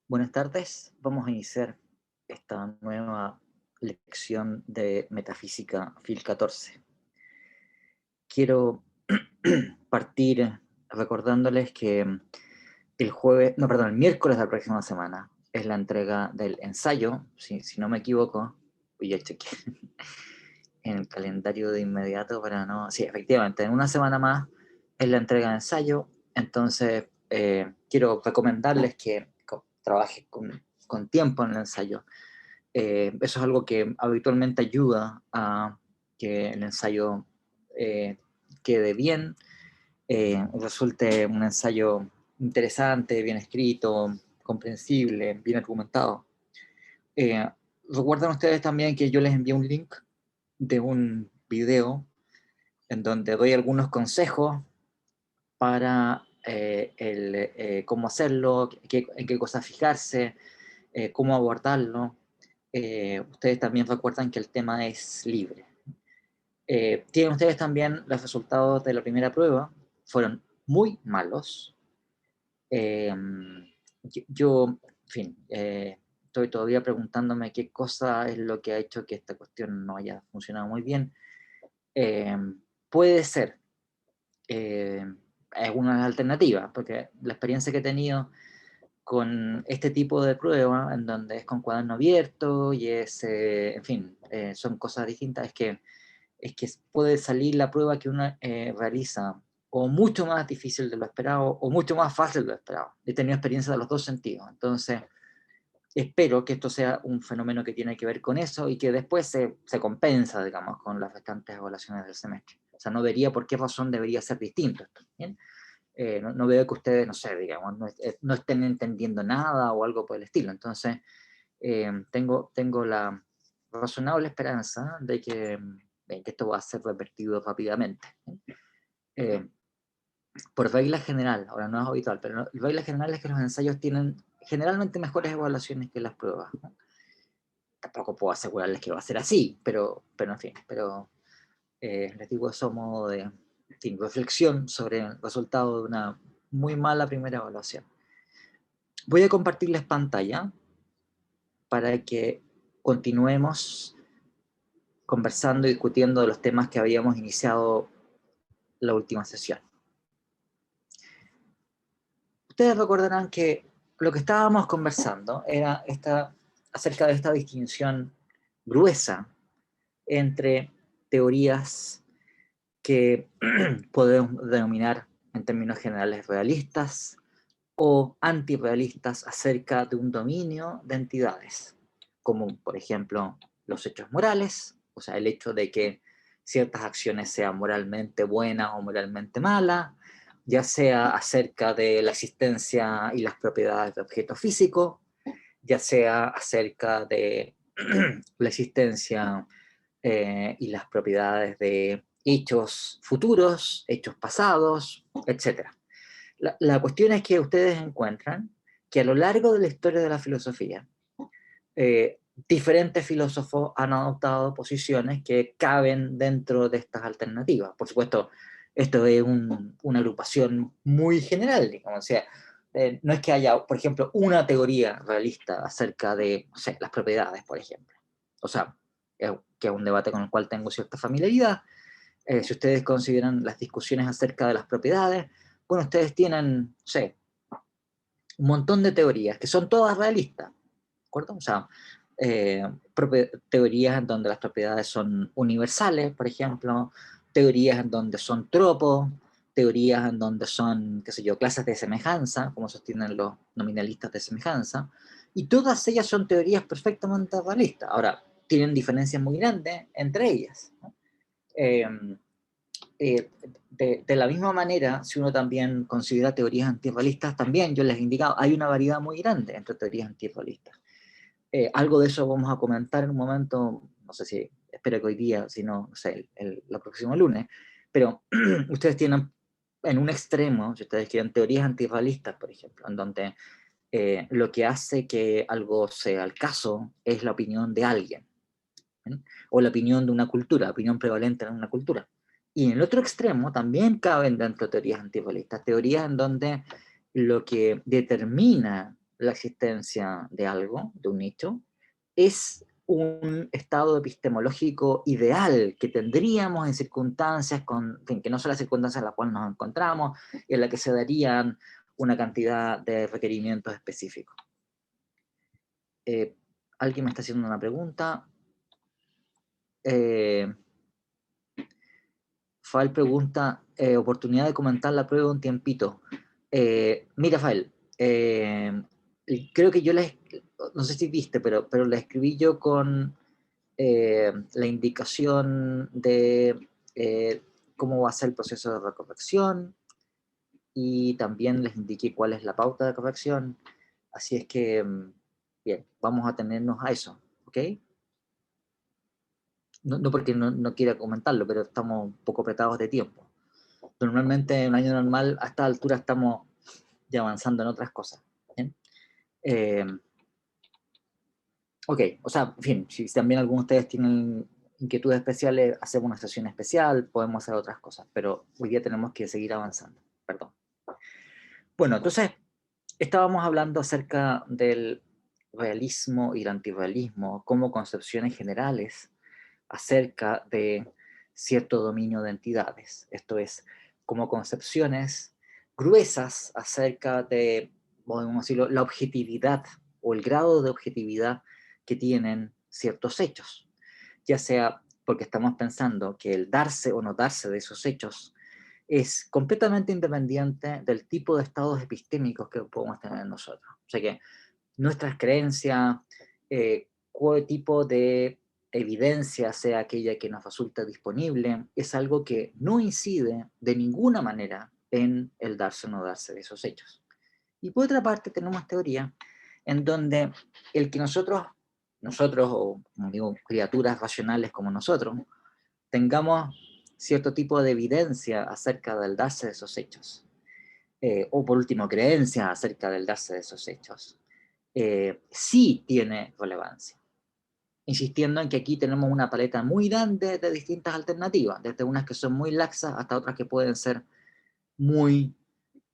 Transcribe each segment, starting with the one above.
Buenas tardes, vamos a iniciar esta nueva lección de Metafísica FIL 14. Quiero partir recordándoles que el miércoles de la próxima semana es la entrega del ensayo, si no me equivoco, voy a chequear en el calendario de inmediato para no... Sí, efectivamente, en una semana más es la entrega de ensayo, entonces quiero recomendarles que trabajen con tiempo en el ensayo. Eso es algo que habitualmente ayuda a que el ensayo quede bien, resulte un ensayo interesante, bien escrito, comprensible, bien argumentado. Eh, Recuerdan ustedes también que yo les envié un link de un video en donde doy algunos consejos para cómo hacerlo, en qué cosas fijarse, cómo abordarlo. Ustedes también recuerdan que el tema es libre. Tienen ustedes también los resultados de la primera prueba, fueron muy malos. Eh, en fin, estoy todavía preguntándome qué cosa es lo que ha hecho que esta cuestión no haya funcionado muy bien. Eh, Puede ser alguna alternativa, porque la experiencia que he tenido con este tipo de prueba, en donde es con cuaderno abierto y es, en fin, son cosas distintas, es que puede salir la prueba que uno realiza o mucho más difícil de lo esperado o mucho más fácil de lo esperado. He tenido experiencia de los dos sentidos, entonces espero que esto sea un fenómeno que tiene que ver con eso y que después se compensa, digamos, con las restantes evaluaciones del semestre. O sea, no vería por qué razón debería ser distinto esto. ¿Bien? No veo que ustedes, no sé, digamos, no estén entendiendo nada o algo por el estilo. Entonces, tengo la razonable esperanza de que esto va a ser revertido rápidamente. Eh, por regla general, ahora no es habitual, pero regla general es que los ensayos tienen generalmente mejores evaluaciones que las pruebas, ¿no? Tampoco puedo asegurarles que va a ser así, pero en fin, les digo eso a modo de, en fin, reflexión sobre el resultado de una muy mala primera evaluación. Voy a compartirles pantalla para que continuemos conversando y discutiendo de los temas que habíamos iniciado la última sesión. Ustedes recordarán que lo que estábamos conversando era acerca de esta distinción gruesa entre teorías que podemos denominar en términos generales realistas o antirrealistas acerca de un dominio de entidades, como por ejemplo los hechos morales, o sea, el hecho de que ciertas acciones sean moralmente buenas o moralmente malas, ya sea acerca de la existencia y las propiedades de objetos físicos, ya sea acerca de la existencia y las propiedades de hechos futuros, hechos pasados, etc. La cuestión es que ustedes encuentran que a lo largo de la historia de la filosofía, diferentes filósofos han adoptado posiciones que caben dentro de estas alternativas. Por supuesto, esto es una agrupación muy general, digamos, o sea, no es que haya, por ejemplo, una teoría realista acerca de, no sé, las propiedades, por ejemplo. O sea, que es un debate con el cual tengo cierta familiaridad. Si ustedes consideran las discusiones acerca de las propiedades, bueno, ustedes tienen, no sé, un montón de teorías que son todas realistas, ¿de acuerdo? O sea, eh, teorías en donde las propiedades son universales, por ejemplo, teorías en donde son tropos, teorías en donde son, qué sé yo, clases de semejanza, como sostienen los nominalistas de semejanza, y todas ellas son teorías perfectamente realistas. Ahora, tienen diferencias muy grandes entre ellas, ¿no? Eh, de la misma manera, si uno también considera teorías antirrealistas, también yo les he indicado, hay una variedad muy grande entre teorías antirrealistas. Algo de eso vamos a comentar en un momento, no sé si, espero que hoy día, si no, no sé, el próximo lunes, pero ustedes tienen en un extremo, si ustedes quieren, teorías antirrealistas, por ejemplo, en donde lo que hace que algo sea el caso es la opinión de alguien, ¿eh? O la opinión de una cultura, la opinión prevalente en una cultura. Y en el otro extremo también caben dentro de teorías antirrealistas, teorías en donde lo que determina la existencia de algo, de un hecho, es un estado epistemológico ideal que tendríamos en circunstancias en fin, que no son las circunstancias en las cuales nos encontramos, y en las que se darían una cantidad de requerimientos específicos. Alguien me está haciendo una pregunta. Fael pregunta, oportunidad de comentar la prueba un tiempito. Mira, Fael, creo que yo no sé si viste, pero la escribí yo con la indicación de cómo va a ser el proceso de recorrección, y también les indiqué cuál es la pauta de corrección. Así es que, bien, vamos a tenernos a eso, ¿ok? No porque no quiera comentarlo, pero estamos un poco apretados de tiempo. Normalmente en un año normal, a esta altura estamos ya avanzando en otras cosas. ¿Bien? Ok, o sea, en fin, si también algunos de ustedes tienen inquietudes especiales, hacemos una sesión especial, podemos hacer otras cosas, pero hoy día tenemos que seguir avanzando. Perdón. Bueno, entonces, estábamos hablando acerca del realismo y el antirrealismo como concepciones generales acerca de cierto dominio de entidades. Esto es, como concepciones gruesas acerca de, podemos decirlo, la objetividad o el grado de objetividad que tienen ciertos hechos, ya sea porque estamos pensando que el darse o no darse de esos hechos es completamente independiente del tipo de estados epistémicos que podemos tener nosotros. O sea que nuestras creencias, cuál tipo de evidencia sea aquella que nos resulta disponible, es algo que no incide de ninguna manera en el darse o no darse de esos hechos. Y por otra parte tenemos teoría en donde el que nosotros o como digo, criaturas racionales como nosotros, tengamos cierto tipo de evidencia acerca del darse de esos hechos, o por último creencias acerca del darse de esos hechos, sí tiene relevancia, insistiendo en que aquí tenemos una paleta muy grande de distintas alternativas, desde unas que son muy laxas hasta otras que pueden ser muy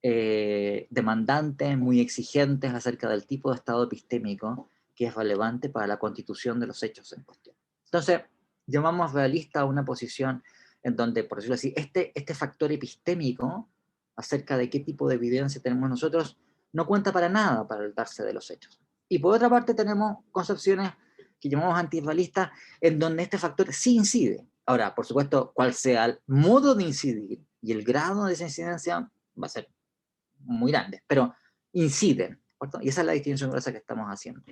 demandantes, muy exigentes acerca del tipo de estado epistémico que es relevante para la constitución de los hechos en cuestión. Entonces, llamamos realista a una posición en donde, por decirlo así, este factor epistémico acerca de qué tipo de evidencia tenemos nosotros no cuenta para nada para el darse de los hechos. Y por otra parte tenemos concepciones que llamamos antirrealistas, en donde este factor sí incide. Ahora, por supuesto, cuál sea el modo de incidir y el grado de esa incidencia va a ser muy grandes, pero inciden, ¿cierto? Y esa es la distinción gruesa que estamos haciendo.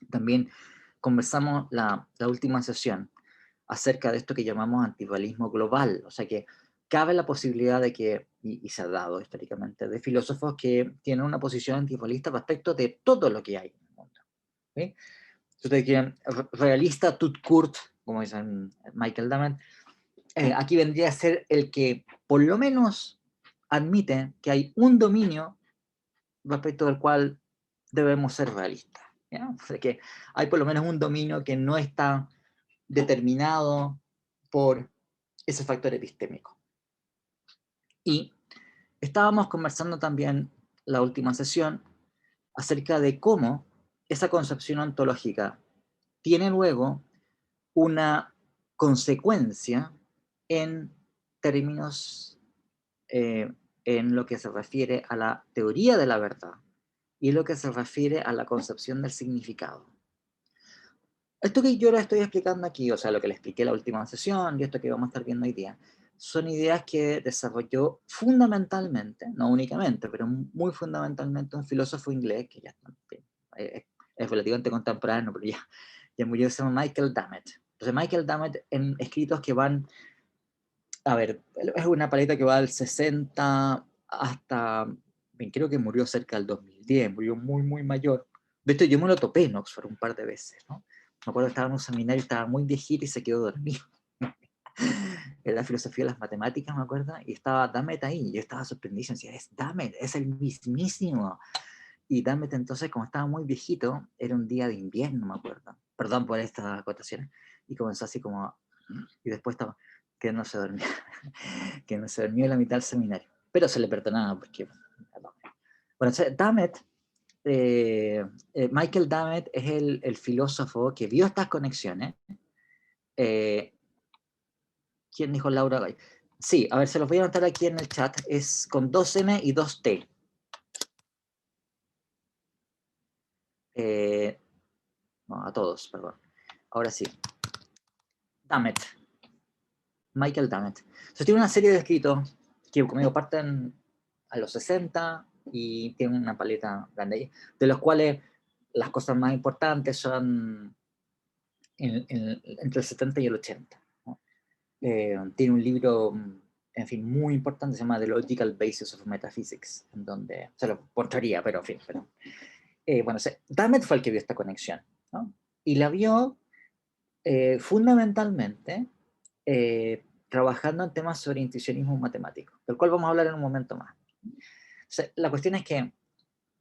También conversamos la última sesión acerca de esto que llamamos antirrealismo global, o sea que cabe la posibilidad de que, y se ha dado históricamente, de filósofos que tienen una posición antirrealista respecto de todo lo que hay en el mundo. ¿Sí? Entonces, que realista tout court, como dicen Michael Dammert, aquí vendría a ser el que por lo menos admite que hay un dominio respecto del cual debemos ser realistas. ¿Ya? O sea que hay por lo menos un dominio que no está determinado por ese factor epistémico. Y estábamos conversando también la última sesión acerca de cómo esa concepción ontológica tiene luego una consecuencia en términos, en lo que se refiere a la teoría de la verdad y lo que se refiere a la concepción del significado. Esto que yo le estoy explicando aquí, o sea, lo que le expliqué en la última sesión y esto que vamos a estar viendo hoy día, son ideas que desarrolló fundamentalmente, no únicamente, pero muy fundamentalmente un filósofo inglés que ya está, es relativamente contemporáneo, pero ya murió, se llama Michael Dammert. Entonces Michael Dammert en escritos que van, a ver, es una paleta que va del 60 hasta, creo que murió cerca del 2010, murió muy, muy mayor. De hecho, yo me lo topé en Oxford un par de veces, ¿no? Me acuerdo que estaba en un seminario, estaba muy viejito y se quedó dormido. En la filosofía de las matemáticas, me acuerdo, y estaba Dammert ahí, y yo estaba sorprendido, decía, es Dammert, es el mismísimo. Y Dammert entonces, como estaba muy viejito, era un día de invierno, me acuerdo, perdón por estas acotaciones, y comenzó así como, y después estaba, que no se dormía, que no se dormía en la mitad del seminario, pero se le perdonaba porque, perdón. Bueno, Dummett, Michael Dummett es el filósofo que vio estas conexiones. ¿Quién dijo Laura Gay? Sí, a ver, se los voy a anotar aquí en el chat. Es con 2M y 2T. No, a todos, perdón. Ahora sí. Dummett. Michael Dummett. Entonces, tiene una serie de escritos que conmigo parten a los 60 y tiene una paleta grande, de los cuales las cosas más importantes son entre el 70 y el 80. ¿No? Tiene un libro, en fin, muy importante, se llama The Logical Basis of Metaphysics, en donde se lo portaría, pero en fin. Bueno, Dummett fue el que vio esta conexión, ¿no? Y la vio fundamentalmente trabajando en temas sobre intuicionismo matemático, del cual vamos a hablar en un momento más. O sea, la cuestión es que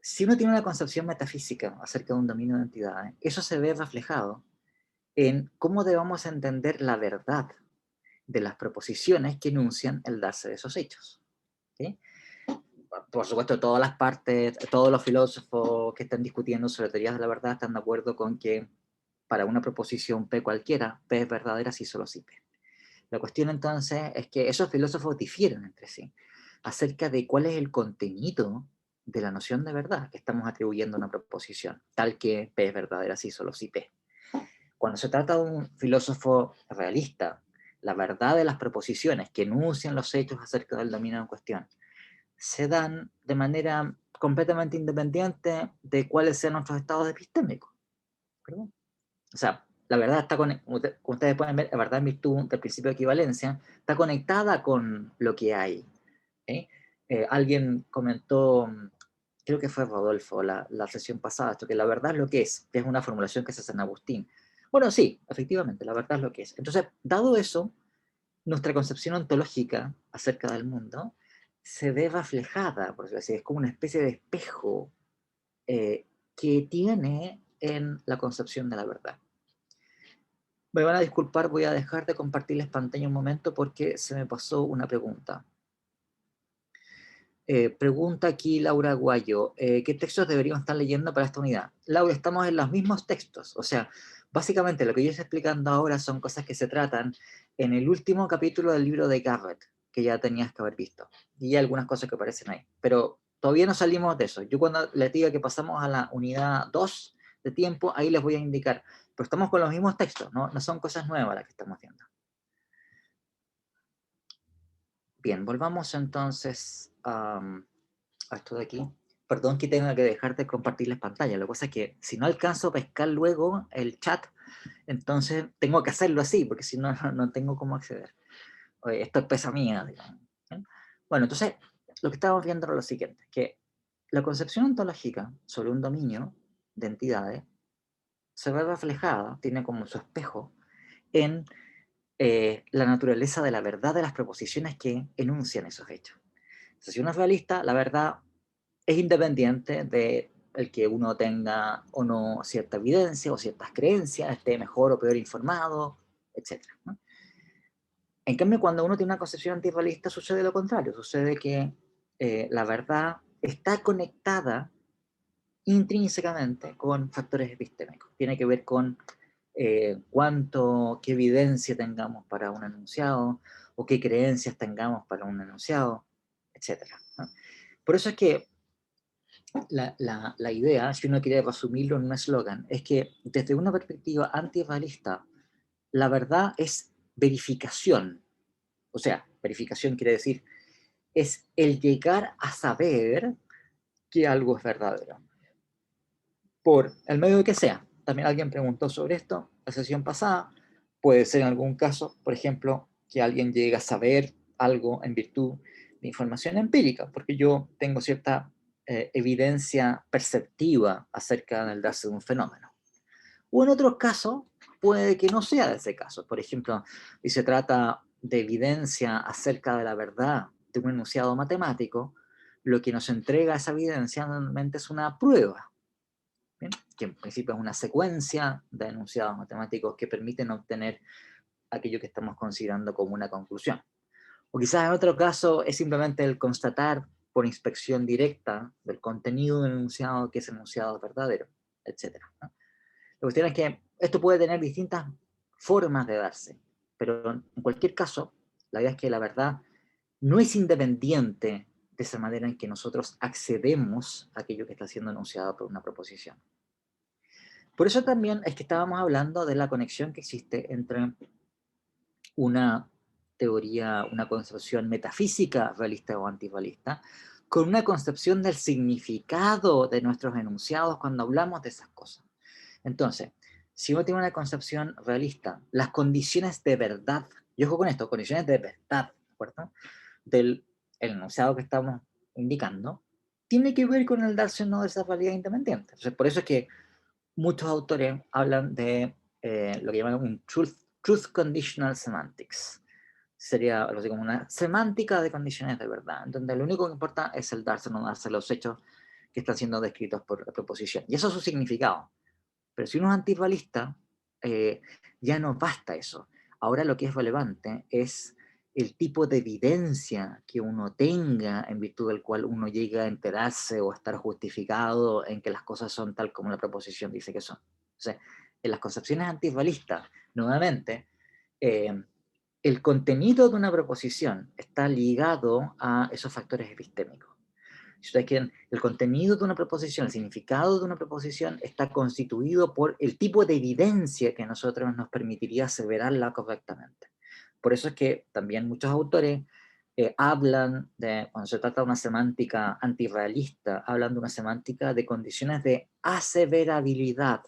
si uno tiene una concepción metafísica acerca de un dominio de entidades, eso se ve reflejado en cómo debamos entender la verdad de las proposiciones que enuncian el darse de esos hechos. ¿Sí? Por supuesto, todas las partes, todos los filósofos que están discutiendo sobre teorías de la verdad están de acuerdo con que para una proposición P cualquiera, P es verdadera si solo si P. La cuestión entonces es que esos filósofos difieren entre sí acerca de cuál es el contenido de la noción de verdad que estamos atribuyendo a una proposición, tal que P es verdadera si solo si P. Cuando se trata de un filósofo realista, la verdad de las proposiciones que enuncian los hechos acerca del dominio en cuestión se dan de manera completamente independiente de cuáles sean nuestros estados epistémicos. ¿Verdad? O sea, la verdad está como ustedes pueden ver, la verdad en virtud del principio de equivalencia está conectada con lo que hay. ¿Sí? Alguien comentó, creo que fue Rodolfo, la sesión pasada, esto que la verdad es lo que es una formulación que se hace en Agustín. Bueno, sí, efectivamente, la verdad es lo que es. Entonces, dado eso, nuestra concepción ontológica acerca del mundo se ve reflejada, por decirlo así, es como una especie de espejo que tiene en la concepción de la verdad. Me van a disculpar, voy a dejar de compartirles pantalla un momento porque se me pasó una pregunta. Pregunta aquí Laura Guayo, ¿qué textos deberíamos estar leyendo para esta unidad? Laura, estamos en los mismos textos, o sea, básicamente lo que yo estoy explicando ahora son cosas que se tratan en el último capítulo del libro de Garrett, que ya tenías que haber visto, y hay algunas cosas que aparecen ahí, pero todavía no salimos de eso. Yo cuando les diga que pasamos a la unidad 2 de tiempo, ahí les voy a indicar, pero estamos con los mismos textos, no son cosas nuevas las que estamos haciendo. Bien, volvamos entonces a esto de aquí. Perdón que tenga que dejar de compartirles pantalla. Lo que pasa es que si no alcanzo a pescar luego el chat, entonces tengo que hacerlo así, porque si no, no tengo cómo acceder. Oye, esto es pesa mía, digamos. ¿Sí? Bueno, entonces lo que estamos viendo es lo siguiente, que la concepción ontológica sobre un dominio de entidades se ve reflejada, tiene como su espejo, en la naturaleza de la verdad de las proposiciones que enuncian esos hechos. Entonces, si uno es realista, la verdad es independiente de el que uno tenga o no cierta evidencia o ciertas creencias, esté mejor o peor informado, etc. ¿No? En cambio, cuando uno tiene una concepción antirrealista, sucede lo contrario, sucede que la verdad está conectada intrínsecamente con factores epistémicos. Tiene que ver con qué evidencia tengamos para un enunciado, o qué creencias tengamos para un enunciado, etc. ¿No? Por eso es que la idea, si uno quiere resumirlo en un eslogan, es que desde una perspectiva antirrealista, la verdad es verificación. O sea, verificación quiere decir, es el llegar a saber que algo es verdadero. Por el medio que sea. También alguien preguntó sobre esto la sesión pasada. Puede ser en algún caso, por ejemplo, que alguien llegue a saber algo en virtud de información empírica, porque yo tengo cierta evidencia perceptiva acerca del darse de un fenómeno. O en otros casos, puede que no sea de ese caso. Por ejemplo, si se trata de evidencia acerca de la verdad de un enunciado matemático, lo que nos entrega esa evidencia normalmente es una prueba. ¿Bien? Que en principio es una secuencia de enunciados matemáticos que permiten obtener aquello que estamos considerando como una conclusión. O quizás en otro caso es simplemente el constatar por inspección directa del contenido del enunciado, que es enunciado verdadero, etc. ¿no? La cuestión es que esto puede tener distintas formas de darse, pero en cualquier caso, la idea es que la verdad no es independiente de esa manera en que nosotros accedemos a aquello que está siendo enunciado por una proposición. Por eso también es que estábamos hablando de la conexión que existe entre una teoría, una concepción metafísica realista o antirrealista, con una concepción del significado de nuestros enunciados cuando hablamos de esas cosas. Entonces, si uno tiene una concepción realista, las condiciones de verdad, y ojo con esto, condiciones de verdad, ¿de acuerdo? Del enunciado que estamos indicando, tiene que ver con el darse o no de esa realidad independiente. Entonces, por eso es que muchos autores hablan de lo que llaman un truth conditional semantics. Sería algo así como una semántica de condiciones de verdad, donde lo único que importa es el darse o no darse los hechos que están siendo descritos por la proposición. Y eso es su significado. Pero si uno es antirrealista, ya no basta eso. Ahora lo que es relevante es el tipo de evidencia que uno tenga en virtud del cual uno llega a enterarse o a estar justificado en que las cosas son tal como la proposición dice que son. Entonces, en las concepciones antirrealistas, nuevamente, eh, el contenido de una proposición está ligado a esos factores epistémicos. Si ustedes quieren, el contenido de una proposición, el significado de una proposición está constituido por el tipo de evidencia que a nosotros nos permitiría aseverarla correctamente. Por eso es que también muchos autores hablan de, cuando se trata de una semántica antirrealista, hablan de una semántica de condiciones de aseverabilidad,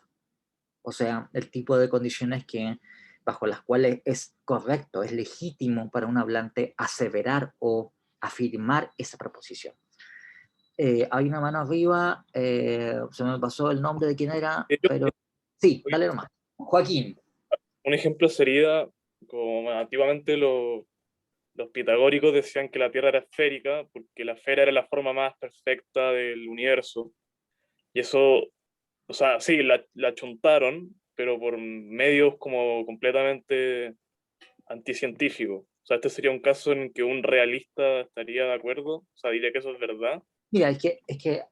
o sea, el tipo de condiciones que, bajo las cuales es correcto, es legítimo para un hablante aseverar o afirmar esa proposición. Hay una mano arriba, se me pasó el nombre de quién era, pero sí, dale nomás. Joaquín. Un ejemplo sería, como antiguamente los pitagóricos decían que la Tierra era esférica, porque la esfera era la forma más perfecta del universo. Y eso, o sea, sí, la chuntaron, pero por medios como completamente anticientíficos. O sea, este sería un caso en que un realista estaría de acuerdo, o sea, diría que eso es verdad. Mira, es que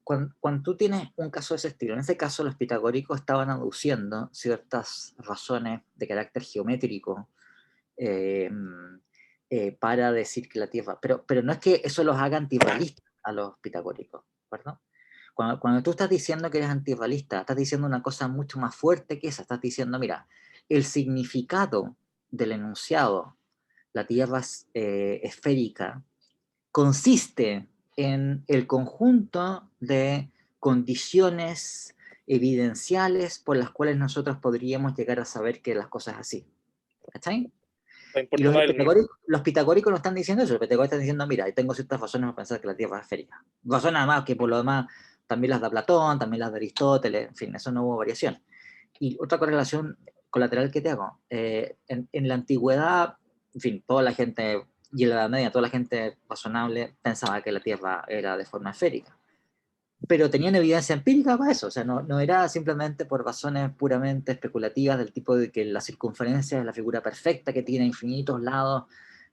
cuando tú tienes un caso de ese estilo, en ese caso los pitagóricos estaban aduciendo ciertas razones de carácter geométrico eh, para decir que la Tierra, pero no es que eso los haga antirrealistas a los pitagóricos, ¿verdad? Cuando tú estás diciendo que eres antirrealista, estás diciendo una cosa mucho más fuerte que esa, estás diciendo, mira, el significado del enunciado, la Tierra es esférica, consiste en el conjunto de condiciones evidenciales por las cuales nosotros podríamos llegar a saber que las cosas así. ¿Cachai? O sea, Y importa más el... los pitagóricos no están diciendo eso, los pitagóricos están diciendo, mira, tengo ciertas razones para pensar que la Tierra es esférica. Razones además que por lo demás también las da Platón, también las de Aristóteles, en fin, eso no hubo variación. Y otra correlación colateral que te hago, en la antigüedad, en fin, toda la gente, y en la Edad Media, toda la gente razonable pensaba que la Tierra era de forma esférica. Pero tenían evidencia empírica para eso, o sea, no era simplemente por razones puramente especulativas del tipo de que la circunferencia es la figura perfecta que tiene infinitos lados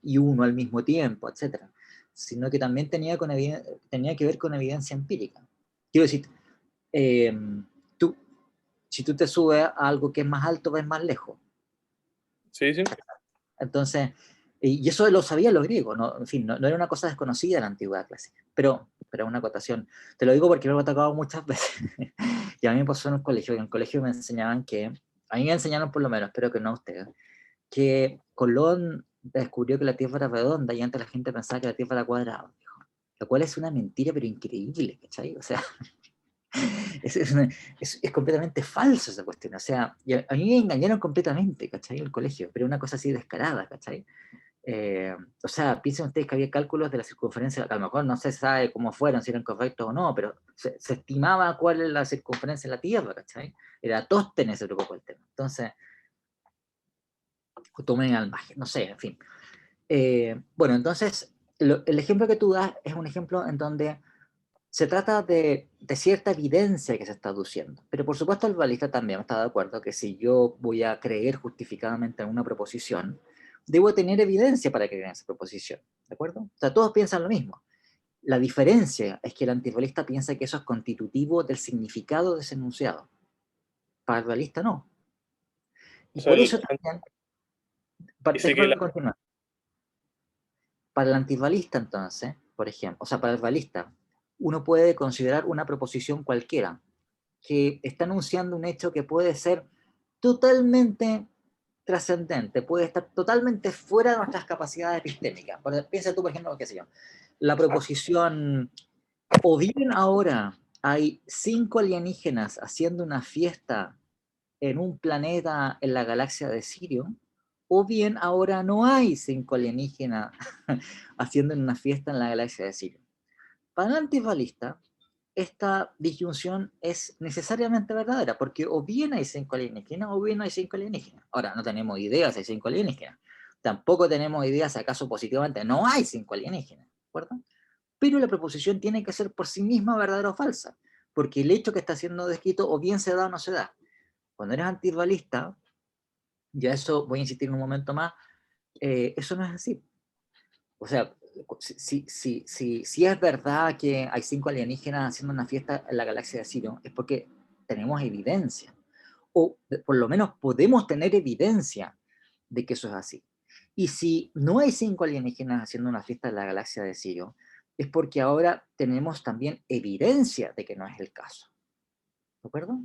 y uno al mismo tiempo, etcétera, sino que también tenía que ver con evidencia empírica. Quiero decir, eh, tú, si tú te subes a algo que es más alto, ves más lejos. Sí, sí. Entonces, y eso lo sabían los griegos, ¿no? En fin, no era una cosa desconocida en la antigüedad clásica, pero una acotación. Te lo digo porque lo he atacado muchas veces. Y a mí me pasó en un colegio, y en el colegio me enseñaban que, a mí me enseñaron por lo menos, espero que no a ustedes, que Colón descubrió que la Tierra era redonda y antes la gente pensaba que la Tierra era cuadrada, lo cual es una mentira pero increíble, ¿cachai? O sea, es completamente falso esa cuestión, o sea, a mí me engañaron completamente, ¿cachai? En el colegio, pero una cosa así descarada, ¿cachai? O sea, piensen ustedes que había cálculos de la circunferencia, a lo mejor no se sabe cómo fueron, si eran correctos o no, pero se estimaba cuál es la circunferencia de la Tierra, ¿cachai? Era Tóstenes se preocupó el tema. Entonces, tomen al margen, no sé, en fin. Bueno, entonces, el ejemplo que tú das es un ejemplo en donde se trata de cierta evidencia que se está aduciendo, pero por supuesto el realista también está de acuerdo que si yo voy a creer justificadamente en una proposición, debo tener evidencia para creer en esa proposición, ¿de acuerdo? O sea, todos piensan lo mismo. La diferencia es que el antirrealista piensa que eso es constitutivo del significado de ese enunciado. Para el realista no. Y O sea, por eso también, dice que déjame continuar. Para el antirrealista entonces, por ejemplo, o sea, para el realista, uno puede considerar una proposición cualquiera que está anunciando un hecho que puede ser totalmente trascendente, puede estar totalmente fuera de nuestras capacidades epistémicas. Piensa tú, por ejemplo, qué sé yo, la proposición, o bien ahora hay 5 alienígenas haciendo una fiesta en un planeta en la galaxia de Sirio, o bien ahora no hay 5 alienígenas haciendo una fiesta en la galaxia de Sirio. Para el antirrealista, esta disyunción es necesariamente verdadera, porque o bien hay 5 alienígenas o bien no hay 5 alienígenas. Ahora, no tenemos idea si hay 5 alienígenas. Tampoco tenemos idea si acaso positivamente no hay 5 alienígenas, ¿de acuerdo? Pero la proposición tiene que ser por sí misma verdadera o falsa, porque el hecho que está siendo descrito o bien se da o no se da. Cuando eres antirrealista, ya eso voy a insistir en un momento más, eso no es así. O sea, si es verdad que hay 5 alienígenas haciendo una fiesta en la galaxia de Sirio, es porque tenemos evidencia, o por lo menos podemos tener evidencia de que eso es así. Y si no hay 5 alienígenas haciendo una fiesta en la galaxia de Sirio, es porque ahora tenemos también evidencia de que no es el caso. ¿De acuerdo?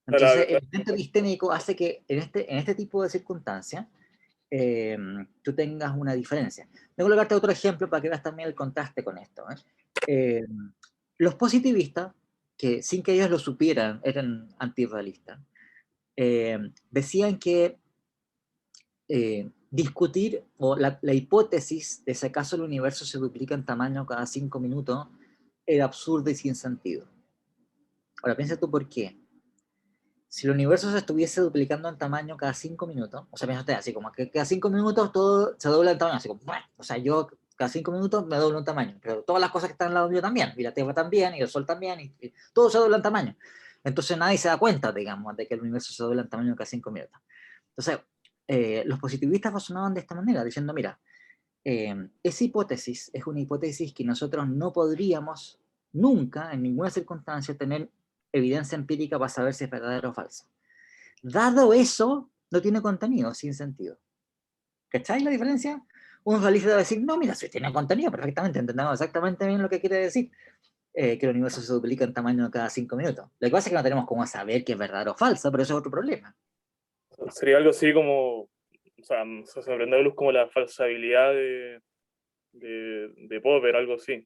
Entonces, el evento epistémico hace que en este tipo de circunstancias tú tengas una diferencia. Voy a colocarte otro ejemplo para que veas también el contraste con esto. Los positivistas, que sin que ellos lo supieran, eran antirrealistas, decían que discutir, o la hipótesis de si acaso el universo se duplica en tamaño cada 5 minutos, era absurda y sin sentido. Ahora, piensa tú por qué. Si el universo se estuviese duplicando en tamaño cada 5 minutos, o sea, piénsate así, como que cada 5 minutos todo se dobla en tamaño, así como, ¡buah! O sea, yo cada 5 minutos me doblo en tamaño, pero todas las cosas que están al lado mío también, y la Tierra también, y el Sol también, y todo se dobla en tamaño. Entonces nadie se da cuenta, digamos, de que el universo se dobla en tamaño cada 5 minutos. Entonces, los positivistas razonaban de esta manera, diciendo, mira, esa hipótesis es una hipótesis que nosotros no podríamos nunca, en ninguna circunstancia, tener evidencia empírica para saber si es verdadero o falso. Dado eso, no tiene contenido, sin sentido. ¿Cacháis la diferencia? Un realista va a decir, no, mira, si tiene contenido, perfectamente, entendemos exactamente bien lo que quiere decir, que el universo se duplica en tamaño cada 5 minutos. Lo que pasa es que no tenemos cómo saber que es verdadero o falso, pero eso es otro problema. sería algo así como, o sea, se sorprende a luz como la falsabilidad de Popper, algo así.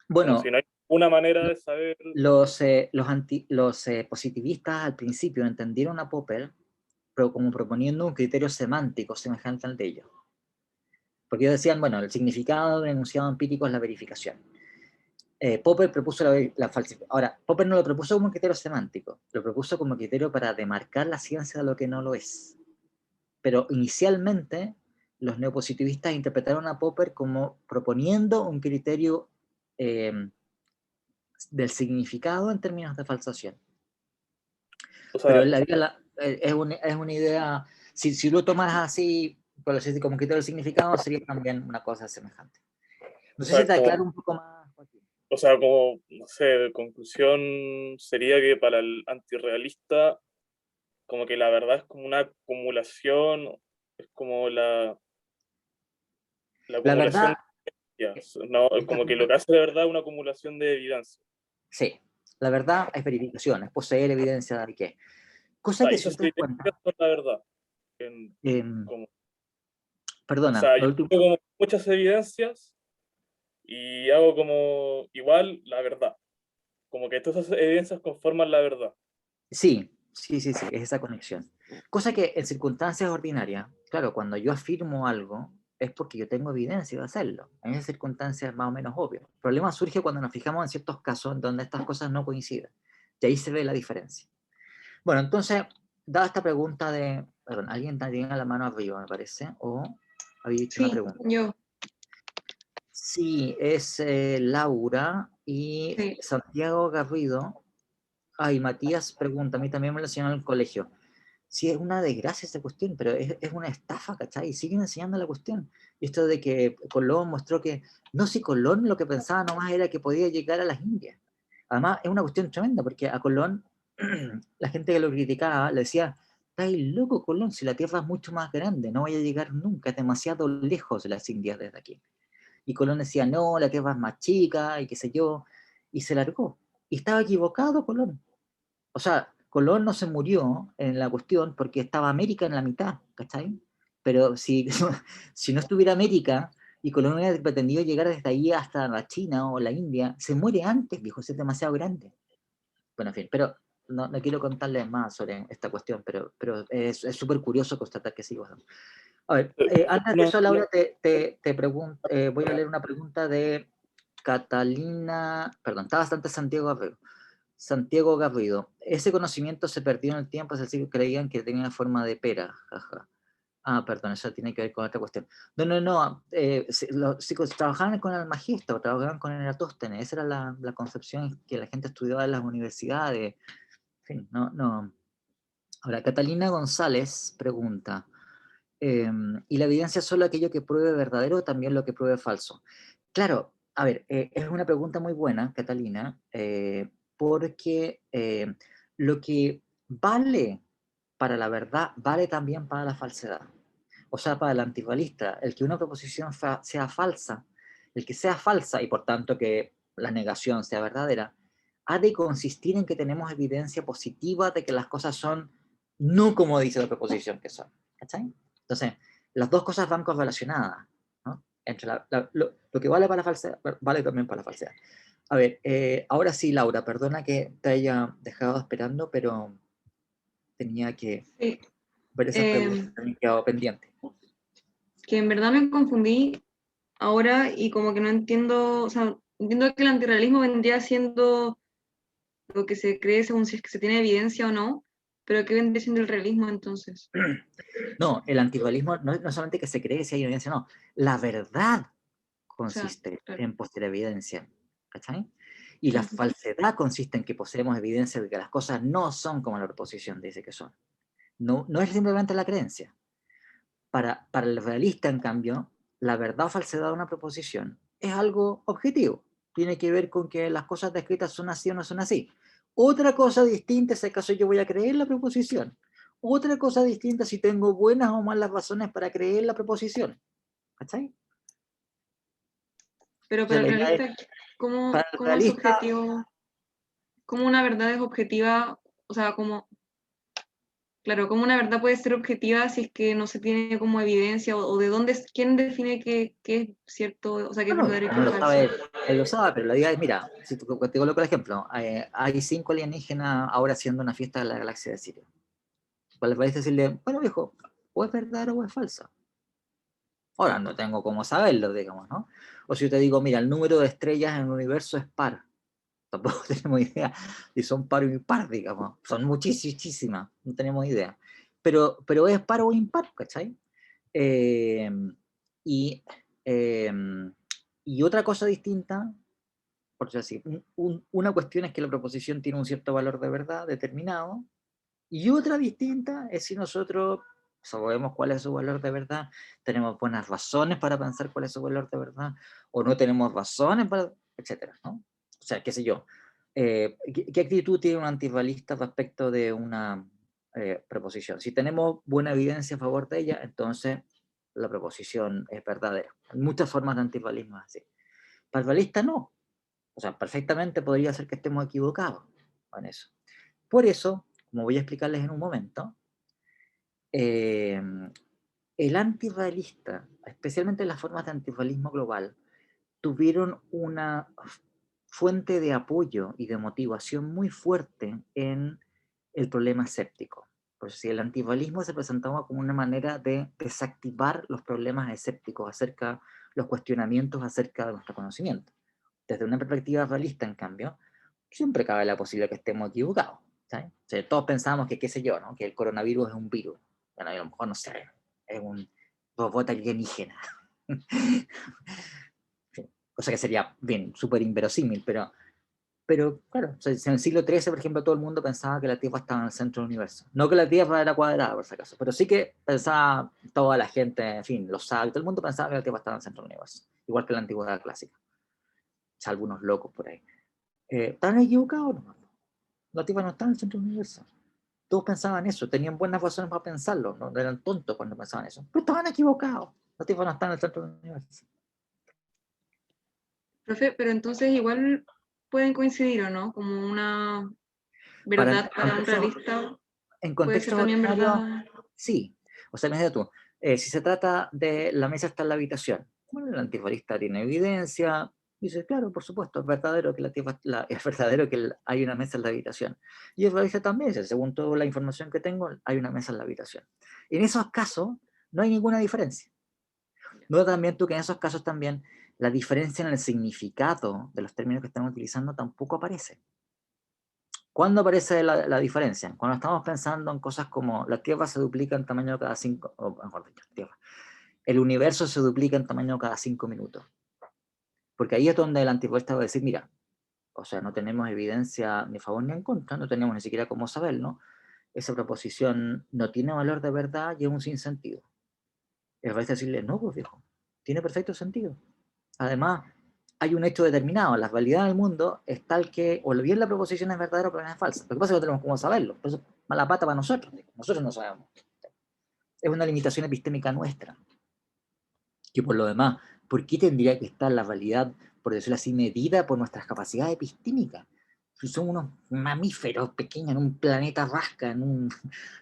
Como si Bueno, no hay una manera de saber. los positivistas al principio entendieron a Popper pero como proponiendo un criterio semántico semejante al de ellos. Porque ellos decían, bueno, el significado del enunciado empírico es la verificación. Popper propuso la falsificación. Ahora, Popper no lo propuso como un criterio semántico, lo propuso como criterio para demarcar la ciencia de lo que no lo es. Pero inicialmente, los neopositivistas interpretaron a Popper como proponiendo un criterio del significado en términos de falsación. O Pero sea, es una idea, si lo tomas así, por decir, como criterio del significado, sería también una cosa semejante. No o sé si sea, te como, aclaro un poco más, Joaquín. o sea, como, no sé, conclusión sería que para el antirrealista, como que la verdad es como una acumulación, es como la La acumulación verdad, de evidencias, ¿no? está Como que lo que hace de verdad es una acumulación de evidencia. sí, la verdad es verificación, es poseer evidencia de qué. O Cosa sea, que y si esas tú te das evidencias cuenta, son la verdad. eh, Como, o perdona, sea, yo lo último, tengo como muchas evidencias y hago como igual la verdad. Como que todas esas evidencias conforman la verdad. sí, es esa conexión. Cosa que en circunstancias ordinarias, claro, cuando yo afirmo algo, es porque yo tengo evidencia de hacerlo. En esas circunstancias es más o menos obvio. El problema surge cuando nos fijamos en ciertos casos en donde estas cosas no coinciden. Y ahí se ve la diferencia. Bueno, entonces, dada esta pregunta de, perdón, alguien tiene la mano arriba, me parece, o había hecho una Sí, pregunta. yo. Sí, es Laura y Sí. Santiago Garrido. Ay, Matías pregunta, a mí también me lo enseñaron en el colegio. sí es una desgracia esa cuestión, pero es una estafa, ¿cachai? Y siguen enseñando la cuestión. Y esto de que Colón mostró que, no, si Colón lo que pensaba nomás era que podía llegar a las Indias. Además, es una cuestión tremenda, porque a Colón, la gente que lo criticaba, le decía, estás loco, Colón, si la Tierra es mucho más grande, no vaya a llegar nunca, es demasiado lejos de las Indias desde aquí. Y Colón decía, no, la Tierra es más chica, y qué sé yo, y se largó. Y estaba equivocado Colón. O sea, Colón no se murió en la cuestión porque estaba América en la mitad, ¿cachai? Pero si, si no estuviera América y Colón hubiera pretendido llegar desde ahí hasta la China o la India, se muere antes, viejo, es demasiado grande. Bueno, en fin, pero no quiero contarles más sobre esta cuestión, pero es súper curioso constatar que sí. Bueno. A ver, antes de eso, Laura, te pregunto, voy a leer una pregunta de Catalina, perdón, está bastante Santiago Arreo. Santiago Garrido, ese conocimiento se perdió en el tiempo, es decir, creían que tenía forma de pera, jaja. Ah, perdón, eso tiene que ver con otra cuestión. No, los chicos trabajaban con el Almagisto, trabajaban con el Eratóstenes, esa era la concepción que la gente estudiaba en las universidades. En fin, no. Ahora, Catalina González pregunta, ¿y la evidencia es solo aquello que pruebe verdadero o también lo que pruebe falso? Claro, a ver, es una pregunta muy buena, Catalina, porque lo que vale para la verdad vale también para la falsedad. O sea, para el antirrealista, el que una proposición sea falsa, el que sea falsa y por tanto que la negación sea verdadera, ha de consistir en que tenemos evidencia positiva de que las cosas son no como dice la proposición que son. ¿Cachai? Entonces, las dos cosas van correlacionadas, ¿no? Entre lo que vale para la falsedad, vale también para la falsedad. A ver, ahora sí, Laura, perdona que te haya dejado esperando, pero tenía que Sí, ver esas preguntas que me han quedado pendientes. que en verdad me confundí ahora y como que no entiendo, o sea, entiendo que el antirrealismo vendría siendo lo que se cree según si es que se tiene evidencia o no, pero ¿qué vendría siendo el realismo entonces? No, el antirrealismo no solamente que se cree si hay evidencia, no. La verdad O sea, consiste claro. en poseer evidencia. ¿Cachai? Y la Ujú. falsedad consiste en que poseemos evidencia de que las cosas no son como la proposición dice que son. No es simplemente la creencia. Para el realista, en cambio, la verdad o falsedad de una proposición es algo objetivo. Tiene que ver con que las cosas descritas son así o no son así. Otra cosa distinta es si acaso yo voy a creer la proposición. Otra cosa distinta si tengo buenas o malas razones para creer la proposición. ¿Cachai? Pero O sea, para el la idea es, realista, para el cómo es realista, objetivo? ¿Cómo una verdad es objetiva? O sea, como, claro, ¿cómo una verdad puede ser objetiva si es que no se tiene como evidencia? O de dónde, quién define qué es cierto, o sea, qué es bueno, verdadero y qué como es lo falso? sabe, él lo sabe, pero la idea es, mira, si te coloco el ejemplo, hay 5 alienígenas ahora haciendo una fiesta en la galaxia de Sirio. ¿Cuál le parece decirle, bueno viejo, o es verdadero o es falso? Ahora no tengo cómo saberlo, digamos, ¿no? O si yo te digo, mira, el número de estrellas en el universo es par. Tampoco tenemos idea si son par o impar, digamos. Son muchísimas, no tenemos idea. Pero es par o impar, ¿cachai? Eh, y, eh, y otra cosa distinta, por decir así, una cuestión es que la proposición tiene un cierto valor de verdad determinado, y otra distinta es si nosotros sabemos cuál es su valor de verdad, tenemos buenas razones para pensar cuál es su valor de verdad, o no tenemos razones para, etcétera, ¿no? O sea, qué sé yo. ¿Qué actitud tiene un antirrealista respecto de una proposición? Si tenemos buena evidencia a favor de ella, entonces la proposición es verdadera. Hay muchas formas de antirrealismo así. Para el realista no. O sea, perfectamente podría ser que estemos equivocados en eso. Por eso, como voy a explicarles en un momento, eh, el antirrealista, especialmente las formas de antirrealismo global, tuvieron una fuente de apoyo y de motivación muy fuerte en el problema escéptico. Por eso, si el antirrealismo se presentaba como una manera de desactivar los problemas escépticos acerca, los cuestionamientos acerca de nuestro conocimiento. Desde una perspectiva realista, en cambio, siempre cabe la posibilidad que estemos equivocados. ¿Sabes? O sea, todos pensamos que, qué sé yo, ¿no? Que el coronavirus es un virus. Bueno, a lo mejor no sé, es un robot alienígena. Cosa que sería bien, súper inverosímil, pero Pero claro, o sea, en el siglo XIII, por ejemplo, todo el mundo pensaba que la Tierra estaba en el centro del universo. No que la Tierra era cuadrada, por si acaso, pero sí que pensaba toda la gente, en fin, los sabios, todo el mundo pensaba que la Tierra estaba en el centro del universo. Igual que en la antigüedad clásica. Salvo unos locos por ahí. ¿Estaban equivocados? No. La Tierra no está en el centro del universo. Todos pensaban eso, tenían buenas razones para pensarlo, no eran tontos cuando pensaban eso. Pero estaban equivocados. La Tierra no está en el centro del universo. Profe, pero entonces igual pueden coincidir, ¿o no? Como una verdad para un realista En puede ser contexto también ordinario, verdad. sí. O sea, imagínate tú, si se trata de la mesa está en la habitación, bueno, el anticualista tiene evidencia, dice, claro, por supuesto, es verdadero que es verdadero que hay una mesa en la habitación. Y el realista también dice, según toda la información que tengo, hay una mesa en la habitación. En esos casos, no hay ninguna diferencia. No también tú que en esos casos también la diferencia en el significado de los términos que estamos utilizando tampoco aparece. ¿Cuándo aparece la diferencia? Cuando estamos pensando en cosas como la Tierra se duplica en tamaño cada 5, o mejor dicho, el universo se duplica en tamaño cada 5 minutos. Porque ahí es donde el antipuesta va a decir, mira, o sea, no tenemos evidencia ni a favor ni en contra, no tenemos ni siquiera cómo saberlo, esa proposición no tiene valor de verdad y es un sinsentido. Y va a decirle, no, pues viejo, tiene perfecto sentido. Además, hay un hecho determinado, la realidad del mundo es tal que o bien la proposición es verdadera o bien es falsa. Lo que pasa es que no tenemos cómo saberlo, por eso es mala pata para nosotros, nosotros no sabemos. Es una limitación epistémica nuestra, que por lo demás, ¿por qué tendría que estar la realidad, por decirlo así, medida por nuestras capacidades epistémicas? Si somos unos mamíferos pequeños en un planeta rasca, en un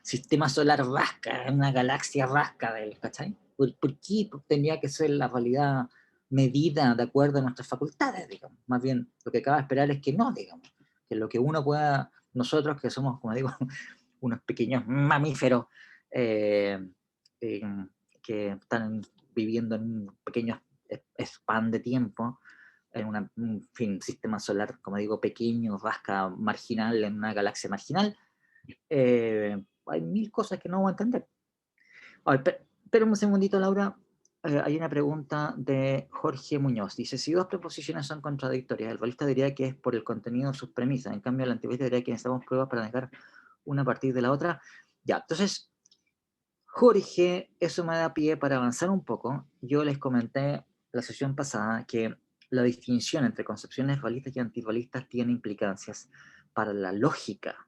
sistema solar rasca, en una galaxia rasca, ¿cachai? ¿Por qué tendría que ser la realidad medida de acuerdo a nuestras facultades, digamos? Más bien, lo que acaba de esperar es que no, digamos, que lo que uno pueda, nosotros que somos, como digo, unos pequeños mamíferos eh, eh, que están viviendo en un pequeño span de tiempo, en un sistema solar, como digo, pequeño, vasca, marginal, en una galaxia marginal, hay mil cosas que no voy a entender. Espera un segundito, Laura. Hay una pregunta de Jorge Muñoz. Dice, si dos proposiciones son contradictorias, el realista diría que es por el contenido de sus premisas. En cambio, el antivalista diría que necesitamos pruebas para negar una a partir de la otra. Ya, entonces, Jorge, eso me da pie para avanzar un poco. Yo les comenté la sesión pasada que la distinción entre concepciones realistas y antirrealistas tiene implicancias para la lógica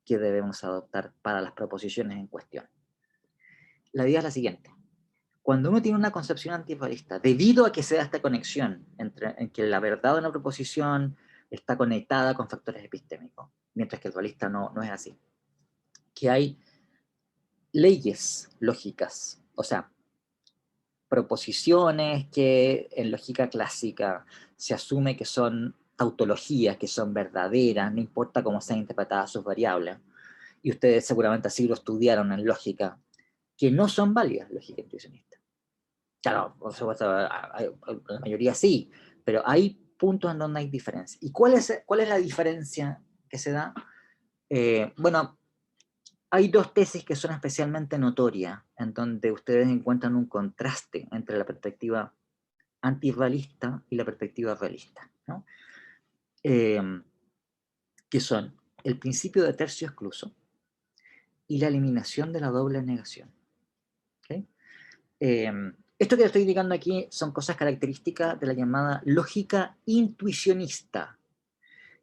que debemos adoptar para las proposiciones en cuestión. La idea es la siguiente. Cuando uno tiene una concepción antirrealista, debido a que se da esta conexión en que la verdad de una proposición está conectada con factores epistémicos, mientras que el realista no es así, que hay leyes lógicas, o sea, proposiciones que en lógica clásica se asume que son tautologías, que son verdaderas, no importa cómo sean interpretadas sus variables, y ustedes seguramente así lo estudiaron en lógica, que no son válidas lógica intuicionista. Claro, por supuesto, la mayoría sí, pero hay puntos en donde hay diferencia. ¿Y cuál es la diferencia que se da? Bueno, hay dos tesis que son especialmente notorias, en donde ustedes encuentran un contraste entre la perspectiva antirrealista y la perspectiva realista, ¿no? Que son el principio de tercio excluso y la eliminación de la doble negación. ¿Okay? Esto que estoy indicando aquí son cosas características de la llamada lógica intuicionista,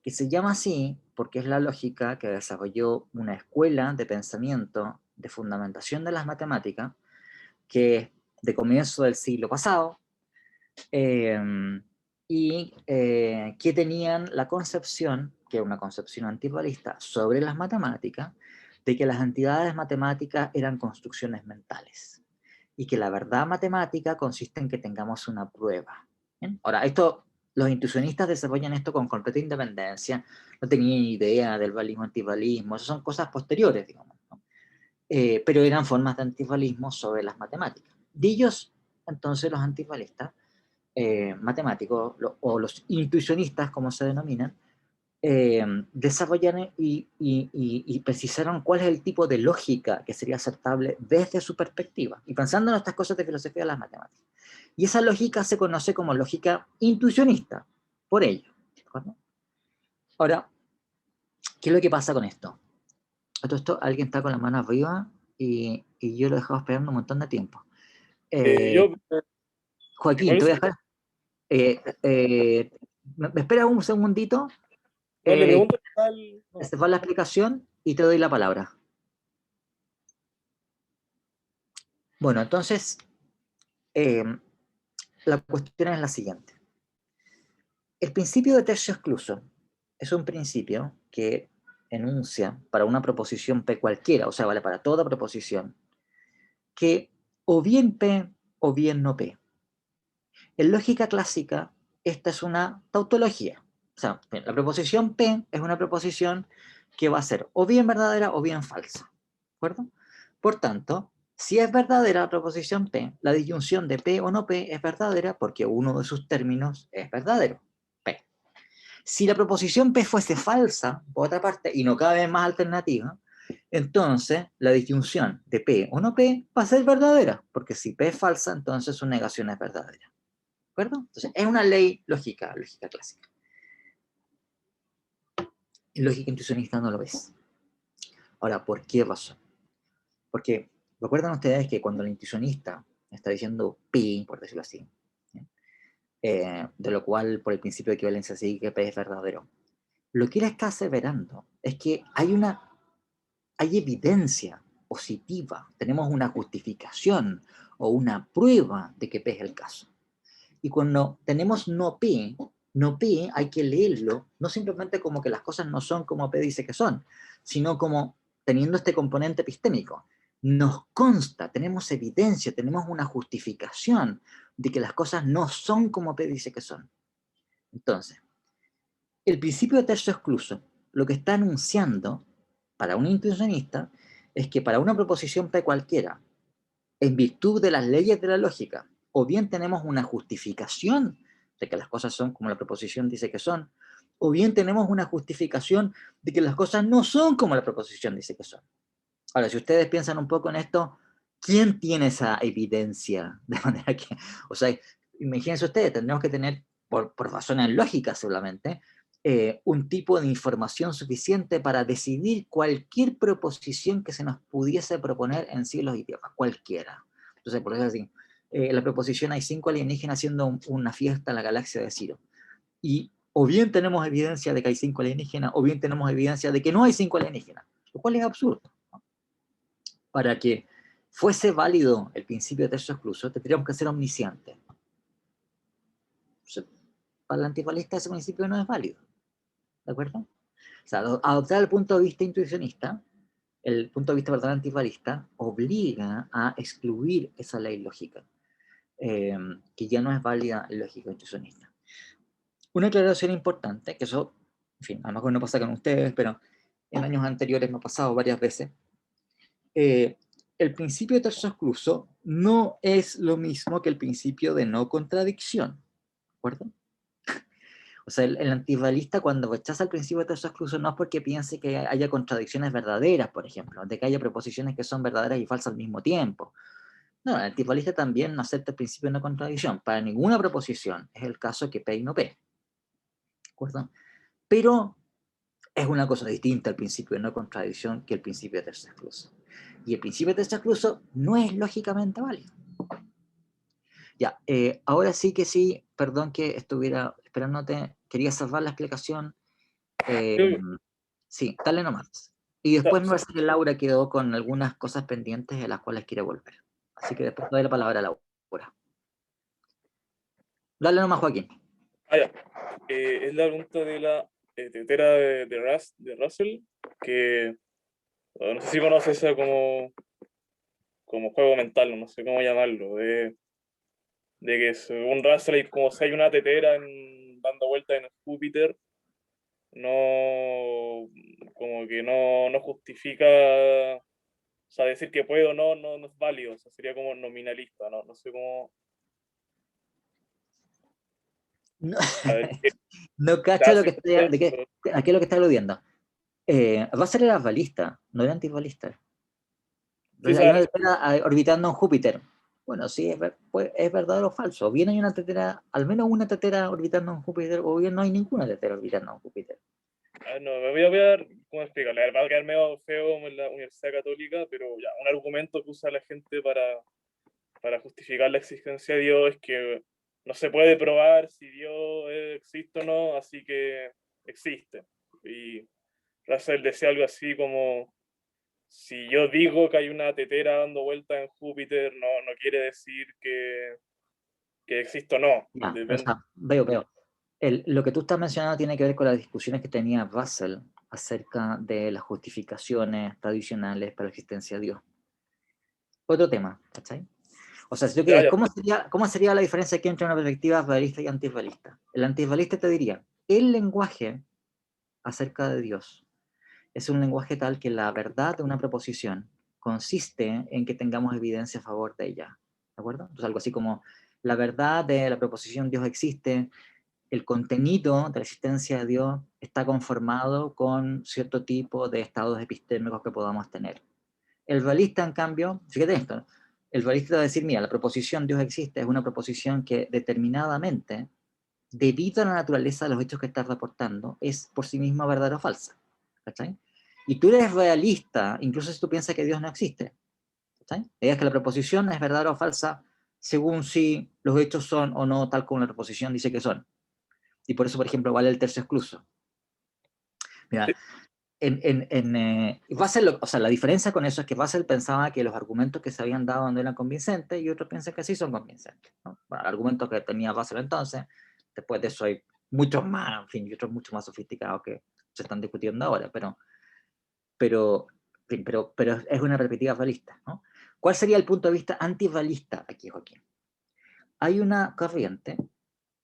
que se llama así porque es la lógica que desarrolló una escuela de pensamiento de fundamentación de las matemáticas que es de comienzo del siglo pasado, y que tenían la concepción, que es una concepción antirrealista, sobre las matemáticas, de que las entidades matemáticas eran construcciones mentales y que la verdad matemática consiste en que tengamos una prueba. ¿Bien? Ahora, los intuicionistas desarrollan esto con completa independencia, no tenían idea del realismo, antirrealismo, esas son cosas posteriores, digamos, ¿no? Pero eran formas de antirrealismo sobre las matemáticas. De ellos, entonces, los antirrealistas matemáticos, o los intuicionistas, como se denominan, desarrollaron y precisaron cuál es el tipo de lógica que sería aceptable desde su perspectiva, y pensando en estas cosas de filosofía de las matemáticas. Y esa lógica se conoce como lógica intuicionista, por ello. ¿De acuerdo? Ahora, ¿qué es lo que pasa con esto? Alguien está con la mano arriba y yo lo he dejado esperando un montón de tiempo. Yo, Joaquín, igual te voy a sí, dejar. ¿Me esperas un segundito? no, le pregunto qué tal. No. Se va la explicación y te doy la palabra. Bueno, entonces, la cuestión es la siguiente. El principio de tercio excluso es un principio que enuncia para una proposición P cualquiera, o sea, vale para toda proposición, que o bien P o bien no P. En lógica clásica, esta es una tautología. O sea, la proposición P es una proposición que va a ser o bien verdadera o bien falsa. ¿De acuerdo? Por tanto, si es verdadera la proposición P, la disyunción de P o no P es verdadera porque uno de sus términos es verdadero, P. Si la proposición P fuese falsa, por otra parte, y no cabe más alternativa, entonces la disyunción de P o no P va a ser verdadera, porque si P es falsa, entonces su negación es verdadera. ¿De acuerdo? Entonces, es una ley lógica clásica. En lógica intuicionista no lo ves. Ahora, ¿por qué razón? Porque, ¿recuerdan ustedes que cuando el intuicionista está diciendo pi, por decirlo así, de lo cual por el principio de equivalencia sigue que P es verdadero, lo que él está aseverando es que hay evidencia positiva, tenemos una justificación o una prueba de que P es el caso. Y cuando tenemos no P hay que leerlo, no simplemente como que las cosas no son como P dice que son, sino como teniendo este componente epistémico. Nos consta, tenemos evidencia, tenemos una justificación de que las cosas no son como P dice que son. Entonces, el principio de tercio excluso lo que está anunciando para un intuicionista es que para una proposición P cualquiera, en virtud de las leyes de la lógica, o bien tenemos una justificación de que las cosas son como la proposición dice que son, o bien tenemos una justificación de que las cosas no son como la proposición dice que son. Ahora, si ustedes piensan un poco en esto, ¿quién tiene esa evidencia? De manera que, o sea, imagínense ustedes, tendremos que tener, por razones lógicas solamente, un tipo de información suficiente para decidir cualquier proposición que se nos pudiese proponer en cielos y tierras, cualquiera. Entonces, por eso así, la proposición hay 5 alienígenas haciendo una fiesta en la galaxia de Ciro. Y o bien tenemos evidencia de que hay 5 alienígenas, o bien tenemos evidencia de que no hay 5 alienígenas, lo cual es absurdo. Para que fuese válido el principio de tercio excluso, tendríamos que ser omniscientes. Para el antifalista ese principio no es válido. ¿De acuerdo? O sea, adoptar el punto de vista intuicionista, el punto de vista, perdón, antifalista, obliga a excluir esa ley lógica, que ya no es válida en lógica intuicionista. Una aclaración importante, que eso, en fin, a lo mejor no pasa con ustedes, pero en años anteriores me ha pasado varias veces. El principio de tercio excluso no es lo mismo que el principio de no contradicción. ¿De acuerdo? O sea, el antivalista cuando rechaza el principio de tercio excluso no es porque piense que haya contradicciones verdaderas, por ejemplo, de que haya proposiciones que son verdaderas y falsas al mismo tiempo. No, el antivalista también no acepta el principio de no contradicción. Para ninguna proposición es el caso que P y no P. ¿De acuerdo? Pero es una cosa distinta al principio de no contradicción que el principio de tercio excluso. Y el principio de tercio excluso no es lógicamente válido. Ya, ahora sí que sí, perdón que estuviera esperándote, quería salvar la explicación. Sí, dale nomás. Y después me parece que Laura quedó con algunas cosas pendientes de las cuales quiere volver. Así que después doy la palabra a Laura. Dale nomás, Joaquín. Ya. Es la pregunta de la tetera de Russell, que no sé si conoces esa como juego mental, no sé cómo llamarlo, de que según Russell, como si hay una tetera dando vueltas en Júpiter, no, como que no justifica, o sea, decir que puede o no es válido, o sea, sería como nominalista, no sé cómo. No, A ver, no cacho lo que estoy, a qué es lo que está aludiendo. Russell era balista, no era antibalista. Sí, Hay una tetera orbitando en Júpiter. Bueno, sí, es verdadero o falso. O bien hay una tetera, al menos una tetera orbitando en Júpiter, o bien no hay ninguna tetera orbitando en Júpiter. No, me voy a ver, ¿cómo explicarlo? Va a quedar medio feo como en la Universidad Católica, pero ya, un argumento que usa la gente para justificar la existencia de Dios es que no se puede probar si Dios existe o no, así que existe. Y Russell decía algo así como, si yo digo que hay una tetera dando vueltas en Júpiter, no quiere decir que existe o no. Ya, o Depende. sea, veo. Lo que tú estás mencionando tiene que ver con las discusiones que tenía Russell acerca de las justificaciones tradicionales para la existencia de Dios. Otro tema, ¿cachai? O sea, si tú Ya, quieres, ya. ¿cómo sería la diferencia aquí entre una perspectiva realista y antirrealista? El antirrealista te diría, el lenguaje acerca de Dios es un lenguaje tal que la verdad de una proposición consiste en que tengamos evidencia a favor de ella, ¿de acuerdo? Entonces algo así como, la verdad de la proposición Dios existe, el contenido de la existencia de Dios está conformado con cierto tipo de estados epistémicos que podamos tener. El realista, en cambio, fíjate esto, el realista va a decir, mira, la proposición Dios existe es una proposición que determinadamente, debido a la naturaleza de los hechos que estás reportando, es por sí misma verdadera o falsa. ¿Cachai? Y tú eres realista, incluso si tú piensas que Dios no existe. ¿Cachai? Es que la proposición es verdadera o falsa según si los hechos son o no tal como la proposición dice que son. Y por eso, por ejemplo, vale el tercio excluso. Mira, Russell, o sea, la diferencia con eso es que Russell pensaba que los argumentos que se habían dado no eran convincentes y otros piensan que sí son convincentes, ¿no? Bueno, argumentos que tenía Russell entonces, después de eso hay muchos más, en fin, y otros mucho más sofisticados que se están discutiendo ahora, pero es una perspectiva realista, ¿no? ¿Cuál sería el punto de vista antirrealista aquí, Joaquín? Hay una corriente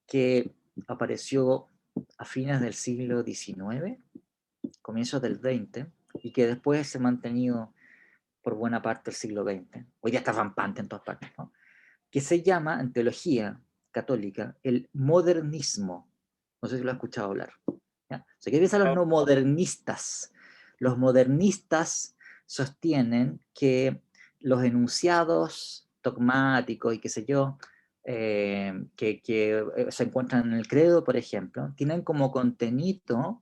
que apareció a fines del siglo XIX, comienzos del XX, y que después se ha mantenido por buena parte del siglo XX. Hoy día está rampante en todas partes, ¿no? Que se llama, en teología católica, el modernismo. No sé si lo has escuchado hablar. ¿Ya? O sea, ¿qué piensan los No, no modernistas? Los modernistas sostienen que los enunciados dogmáticos y qué sé yo, que se encuentran en el credo, por ejemplo, tienen como contenido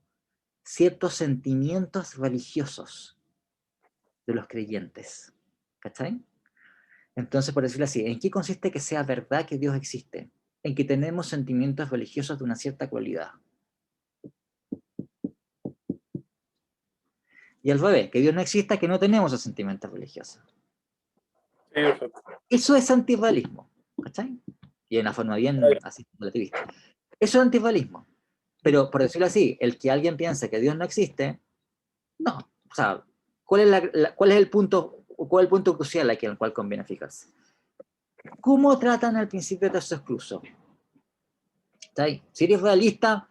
ciertos sentimientos religiosos de los creyentes. ¿Cachai? Entonces, por decirlo así, ¿en qué consiste que sea verdad que Dios existe? En que tenemos sentimientos religiosos de una cierta cualidad. Y al revés, que Dios no exista, que no tenemos esos sentimientos religiosos. sí, perfecto. Eso es antirrealismo, ¿cachai? Y de una forma bien así relativista. Eso es antirrealismo. Pero, por decirlo así, el que alguien piense que Dios no existe, no. O sea, ¿cuál es el punto crucial aquí en el cual conviene fijarse? ¿Cómo tratan al principio de tercio excluso? ¿Cachai? Si eres realista,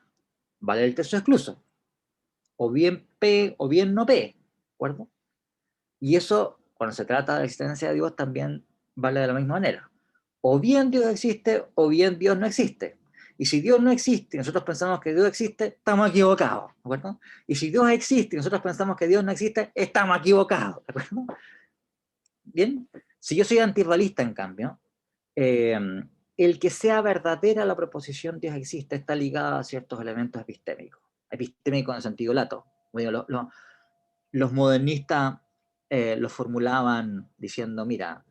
vale el tercio excluso. O bien P o bien no P. ¿De acuerdo? Y eso, cuando se trata de la existencia de Dios, también vale de la misma manera. O bien Dios existe o bien Dios no existe. Y si Dios no existe y nosotros pensamos que Dios existe, estamos equivocados. ¿De acuerdo? Y si Dios existe y nosotros pensamos que Dios no existe, estamos equivocados. ¿De acuerdo? Bien. Si yo soy antirrealista, en cambio, eh, el que sea verdadera la proposición Dios existe está ligada a ciertos elementos epistémicos. Epistémicos en sentido lato. Bueno, los modernistas lo formulaban diciendo, mira,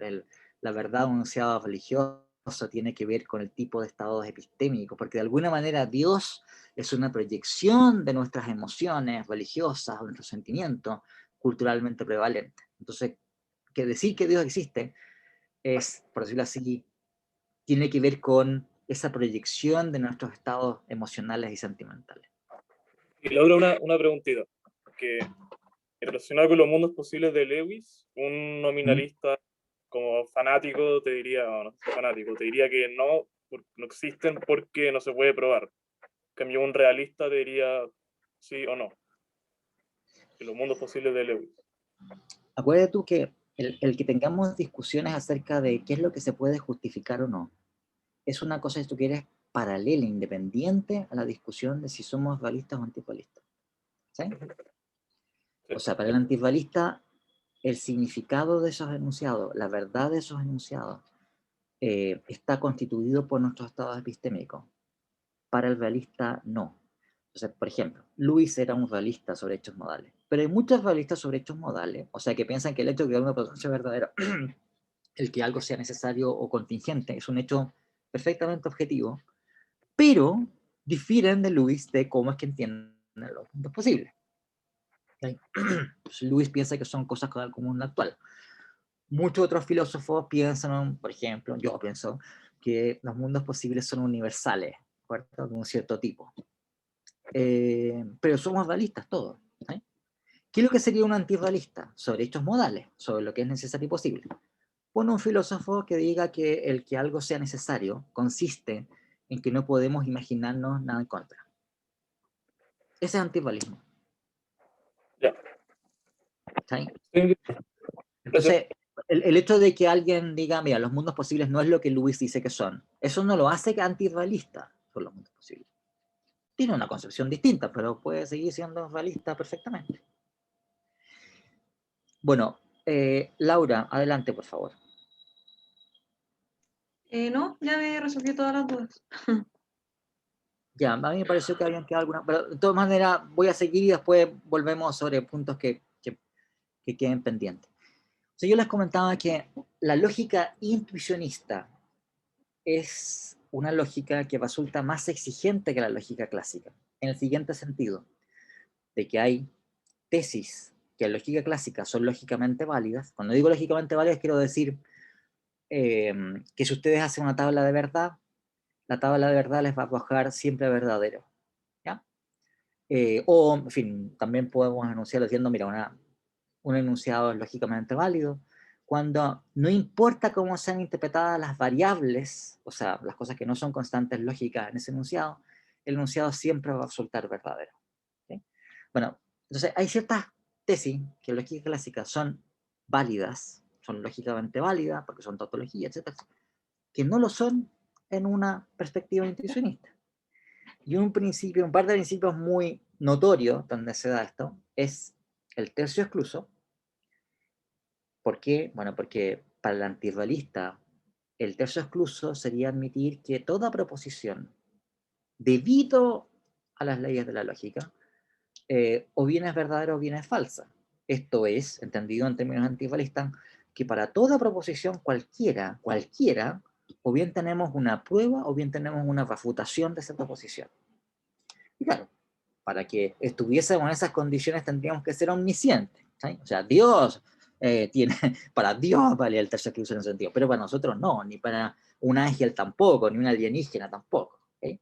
la verdad anunciada religiosa tiene que ver con el tipo de estados epistémicos, porque de alguna manera Dios es una proyección de nuestras emociones religiosas, de nuestros sentimientos culturalmente prevalentes. Entonces, que decir que Dios existe es, por decirlo así, tiene que ver con esa proyección de nuestros estados emocionales y sentimentales. Y Laura, una preguntita, que relacionado con los mundos posibles de Lewis, un nominalista como fanático te diría, o no sé, fanático, te diría que no existen porque no se puede probar. En cambio, un realista te diría sí o no, que los mundos posibles de Lewis. Acuérdate tú que el que tengamos discusiones acerca de qué es lo que se puede justificar o no, es una cosa, si tú quieres, paralela, independiente a la discusión de si somos realistas o antirrealistas. ¿Sí? Sí. O sea, para el antirrealista, el significado de esos enunciados, la verdad de esos enunciados, está constituido por nuestros estados epistémicos. Para el realista, no. Entonces, por ejemplo, Lewis era un realista sobre hechos modales, pero hay muchos realistas sobre hechos modales, o sea, que piensan que el hecho de que algo sea verdadero, el que algo sea necesario o contingente, es un hecho perfectamente objetivo, pero difieren de Lewis de cómo es que entienden los mundos posibles. ¿Okay? Lewis piensa que son cosas como un actual. Muchos otros filósofos piensan, por ejemplo, yo pienso, que los mundos posibles son universales, ¿cierto? De un cierto tipo. Pero somos realistas todos. ¿Eh? ¿Qué es lo que sería un antirrealista? Sobre hechos modales, sobre lo que es necesario y posible. Pone un filósofo que diga que el que algo sea necesario consiste en que no podemos imaginarnos nada en contra. Ese es antirrealismo. Ya. ¿Sí? Sí, Entonces, el hecho de que alguien diga, mira, los mundos posibles no es lo que Lewis dice que son, eso no lo hace antirrealista por los mundos posibles. Tiene una concepción distinta, pero puede seguir siendo realista perfectamente. Bueno, Laura, adelante, por favor. No, ya me resolvió todas las dudas. Ya, a mí me pareció que habían quedado algunas, pero de todas maneras voy a seguir y después volvemos sobre puntos que queden pendientes. O sea, yo les comentaba que la lógica intuicionista es una lógica que resulta más exigente que la lógica clásica, en el siguiente sentido, de que hay tesis que en lógica clásica son lógicamente válidas. Cuando digo lógicamente válidas, quiero decir que si ustedes hacen una tabla de verdad, la tabla de verdad les va a arrojar siempre verdadero. ¿Ya? O, en fin, también podemos enunciarlo diciendo, mira, un enunciado es lógicamente válido, cuando no importa cómo sean interpretadas las variables, o sea, las cosas que no son constantes lógicas en ese enunciado, el enunciado siempre va a resultar verdadero. ¿Okay? Bueno, entonces hay ciertas tesis que en lógica clásica son válidas, son lógicamente válidas, porque son tautologías, etc., que no lo son en una perspectiva intuicionista. Y un par de principios muy notorios donde se da esto es el tercio excluso. ¿Por qué? Bueno, porque para el antirrealista el tercio excluso sería admitir que toda proposición, debido a las leyes de la lógica, o bien es verdadera o bien es falsa. Esto es, entendido en términos antirrealistas, que para toda proposición cualquiera, o bien tenemos una prueba o bien tenemos una refutación de esa proposición. Y claro, para que estuviésemos en esas condiciones tendríamos que ser omniscientes. ¿Sí? O sea, Dios para Dios vale el tercer excluso en ese sentido, pero para nosotros no, ni para un ángel tampoco, ni un alienígena tampoco. ¿Okay?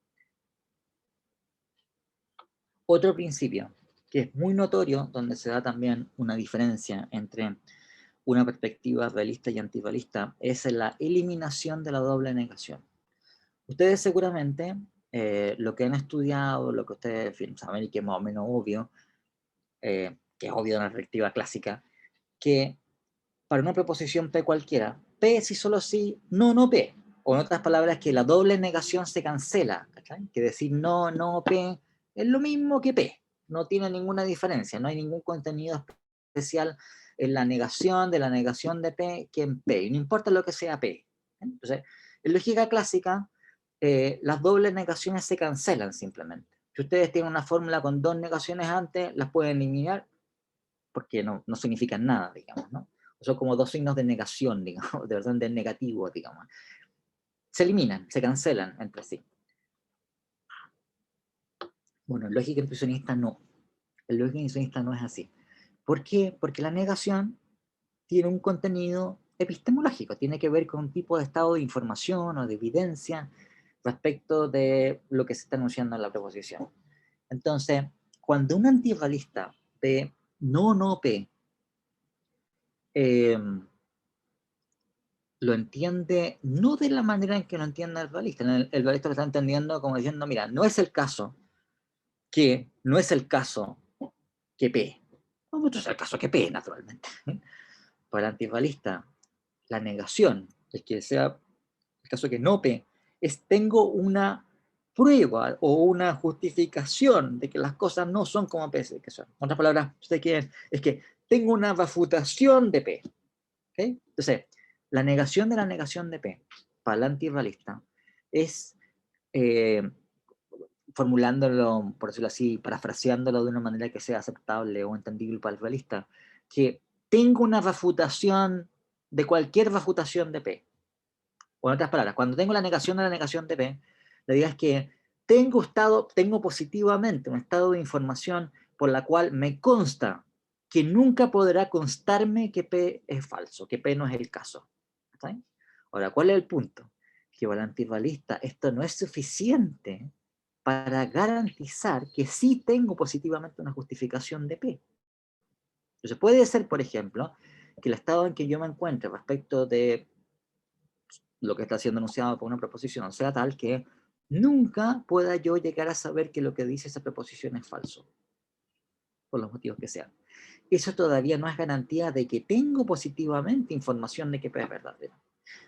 Otro principio que es muy notorio, donde se da también una diferencia entre una perspectiva realista y antirrealista, es la eliminación de la doble negación. Ustedes seguramente, lo que han estudiado, lo que ustedes en fin, saben y que es más o menos obvio, que es obvio en la perspectiva clásica, que para una proposición P cualquiera, P sí solo sí, no, no P. O en otras palabras, que la doble negación se cancela. ¿Cachai? Que decir no, no P es lo mismo que P. No tiene ninguna diferencia, no hay ningún contenido especial en la negación de P que en P. Y no importa lo que sea P. Entonces, en lógica clásica, las dobles negaciones se cancelan simplemente. Si ustedes tienen una fórmula con dos negaciones antes, las pueden eliminar porque no significan nada, digamos, ¿no? Son como dos signos de negación, digamos, de verdad, de negativo, digamos. Se eliminan, se cancelan entre sí. Bueno, en lógica intuicionista no. En lógica intuicionista no es así. ¿Por qué? Porque la negación tiene un contenido epistemológico, tiene que ver con un tipo de estado de información o de evidencia respecto de lo que se está anunciando en la proposición. Entonces, cuando un antirrealista ve no, no, P, lo entiende no de la manera en que lo entiende el realista. El realista lo está entendiendo como diciendo, mira, no es el caso que P. No es el caso que P, naturalmente. Para el antirrealista, la negación, es que sea el caso que no P, es tengo una prueba o una justificación de que las cosas no son como P que son. En otras palabras, usted quiere es que tengo una refutación de P. ¿Okay? Entonces, la negación de la negación de P para el antirrealista es formulándolo, por decirlo así, parafraseándolo de una manera que sea aceptable o entendible para el realista, que tengo una refutación de cualquier refutación de P. O en otras palabras, cuando tengo la negación de la negación de P, la idea es que tengo positivamente un estado de información por la cual me consta que nunca podrá constarme que P es falso, que P no es el caso. ¿Está bien? Ahora, ¿cuál es el punto? Que para el antirrealista esto no es suficiente para garantizar que sí tengo positivamente una justificación de P. Entonces puede ser, por ejemplo, que el estado en que yo me encuentre respecto de lo que está siendo anunciado por una proposición sea tal que nunca pueda yo llegar a saber que lo que dice esa proposición es falso, por los motivos que sean. Eso todavía no es garantía de que tengo positivamente información de que P es verdadero.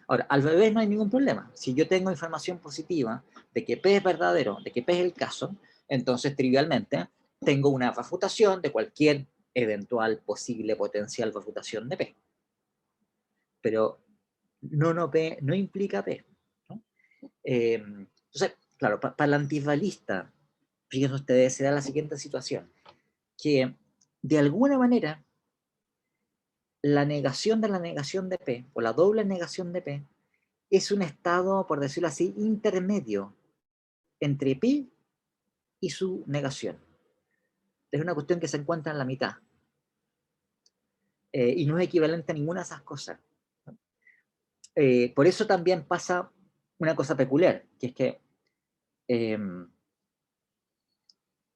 Ahora, al revés no hay ningún problema. Si yo tengo información positiva de que P es verdadero, de que P es el caso, entonces trivialmente tengo una refutación de cualquier eventual posible potencial refutación de P. Pero no P no implica P, ¿no? Entonces, claro, para el antirrealista, fíjense ustedes, se da la siguiente situación, que de alguna manera la negación de la negación de P, o la doble negación de P, es un estado, por decirlo así, intermedio entre P y su negación. Es una cuestión que se encuentra en la mitad. Y no es equivalente a ninguna de esas cosas. Por eso también pasa una cosa peculiar, que es que en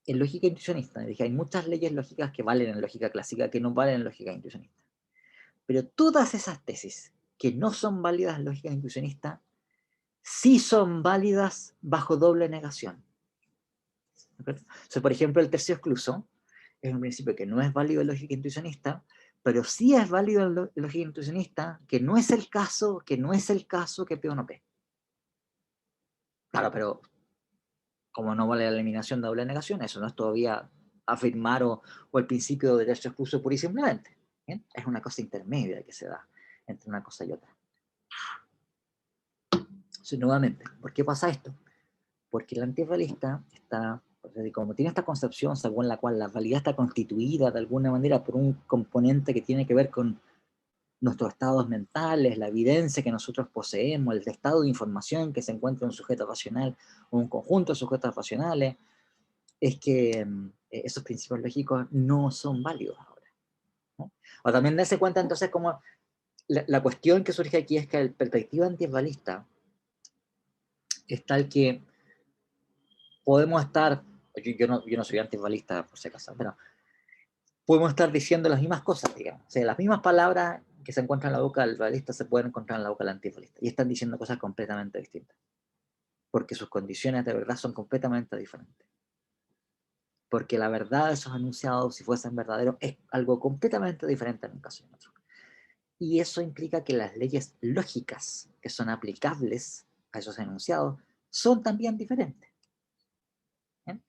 lógica intuicionista, dije, hay muchas leyes lógicas que valen en lógica clásica que no valen en lógica intuicionista. Pero todas esas tesis que no son válidas en lógica intuicionista sí son válidas bajo doble negación. O sea, por ejemplo, el tercio excluso es un principio que no es válido en lógica intuicionista, pero sí es válido en lógica intuicionista, que no es el caso que P o no P. Claro, pero como no vale la eliminación de doble negación, eso no es todavía afirmar o el principio de tercio excluso pura y simplemente. ¿Bien? Es una cosa intermedia que se da entre una cosa y otra. Entonces, nuevamente, ¿por qué pasa esto? Porque el antirrealista está, como tiene esta concepción según la cual la realidad está constituida de alguna manera por un componente que tiene que ver con nuestros estados mentales, la evidencia que nosotros poseemos, el estado de información que se encuentra en un sujeto racional o un conjunto de sujetos racionales, es que esos principios lógicos no son válidos ahora, ¿no? O también darse cuenta entonces como la cuestión que surge aquí es que la perspectiva antirrealista es tal que podemos estar, yo no soy antirrealista por si acaso, pero podemos estar diciendo las mismas cosas, digamos. O sea, las mismas palabras que se encuentran en la boca del realista se pueden encontrar en la boca del antirrealista. Y están diciendo cosas completamente distintas. Porque sus condiciones de verdad son completamente diferentes. Porque la verdad de esos enunciados, si fuesen verdaderos, es algo completamente diferente en un caso y en otro. Y eso implica que las leyes lógicas que son aplicables a esos enunciados son también diferentes. ¿Bien?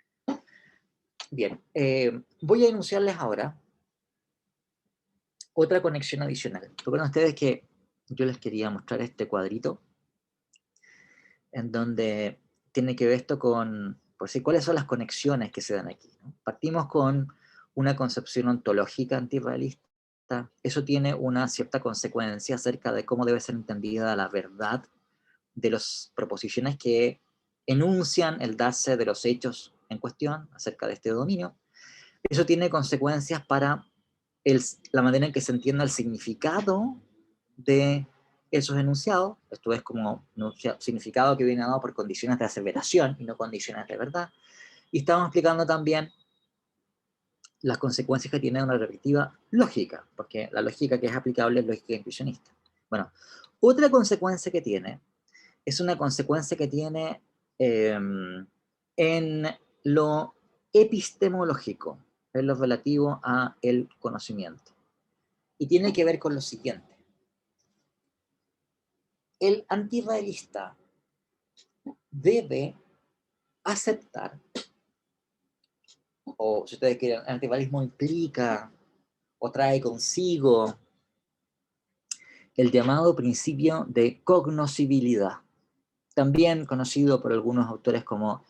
Bien, voy a enunciarles ahora otra conexión adicional. Recuerden ustedes que yo les quería mostrar este cuadrito en donde tiene que ver esto con, por si, cuáles son las conexiones que se dan aquí, ¿no? Partimos con una concepción ontológica antirrealista. Eso tiene una cierta consecuencia acerca de cómo debe ser entendida la verdad de las proposiciones que enuncian el darse de los hechos en cuestión acerca de este dominio. Eso tiene consecuencias para la manera en que se entienda el significado de esos enunciados. Esto es como un significado que viene dado por condiciones de aseveración y no condiciones de verdad. Y estamos explicando también las consecuencias que tiene una perspectiva lógica, porque la lógica que es aplicable es lógica intuicionista. Bueno, otra consecuencia que tiene es una consecuencia que tiene en lo epistemológico, en lo relativo a el conocimiento. Y tiene que ver con lo siguiente. El antirrealista debe aceptar, o si ustedes quieren, el antirrealismo implica o trae consigo el llamado principio de cognoscibilidad, también conocido por algunos autores como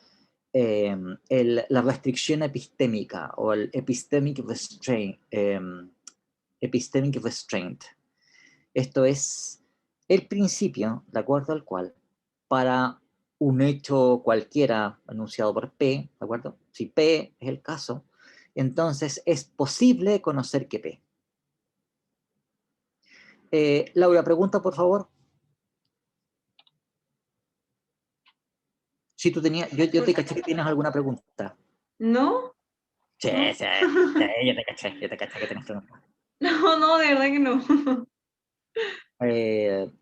la restricción epistémica o el epistemic restraint. Esto es el principio de acuerdo al cual para un hecho cualquiera enunciado por P, ¿de acuerdo? Si P es el caso, entonces es posible conocer que P. Laura, pregunta por favor. Si tú tenías, yo te caché que tienes alguna pregunta. ¿No? Sí, No. sí, yo te caché que tenés preguntas. No, de verdad que no.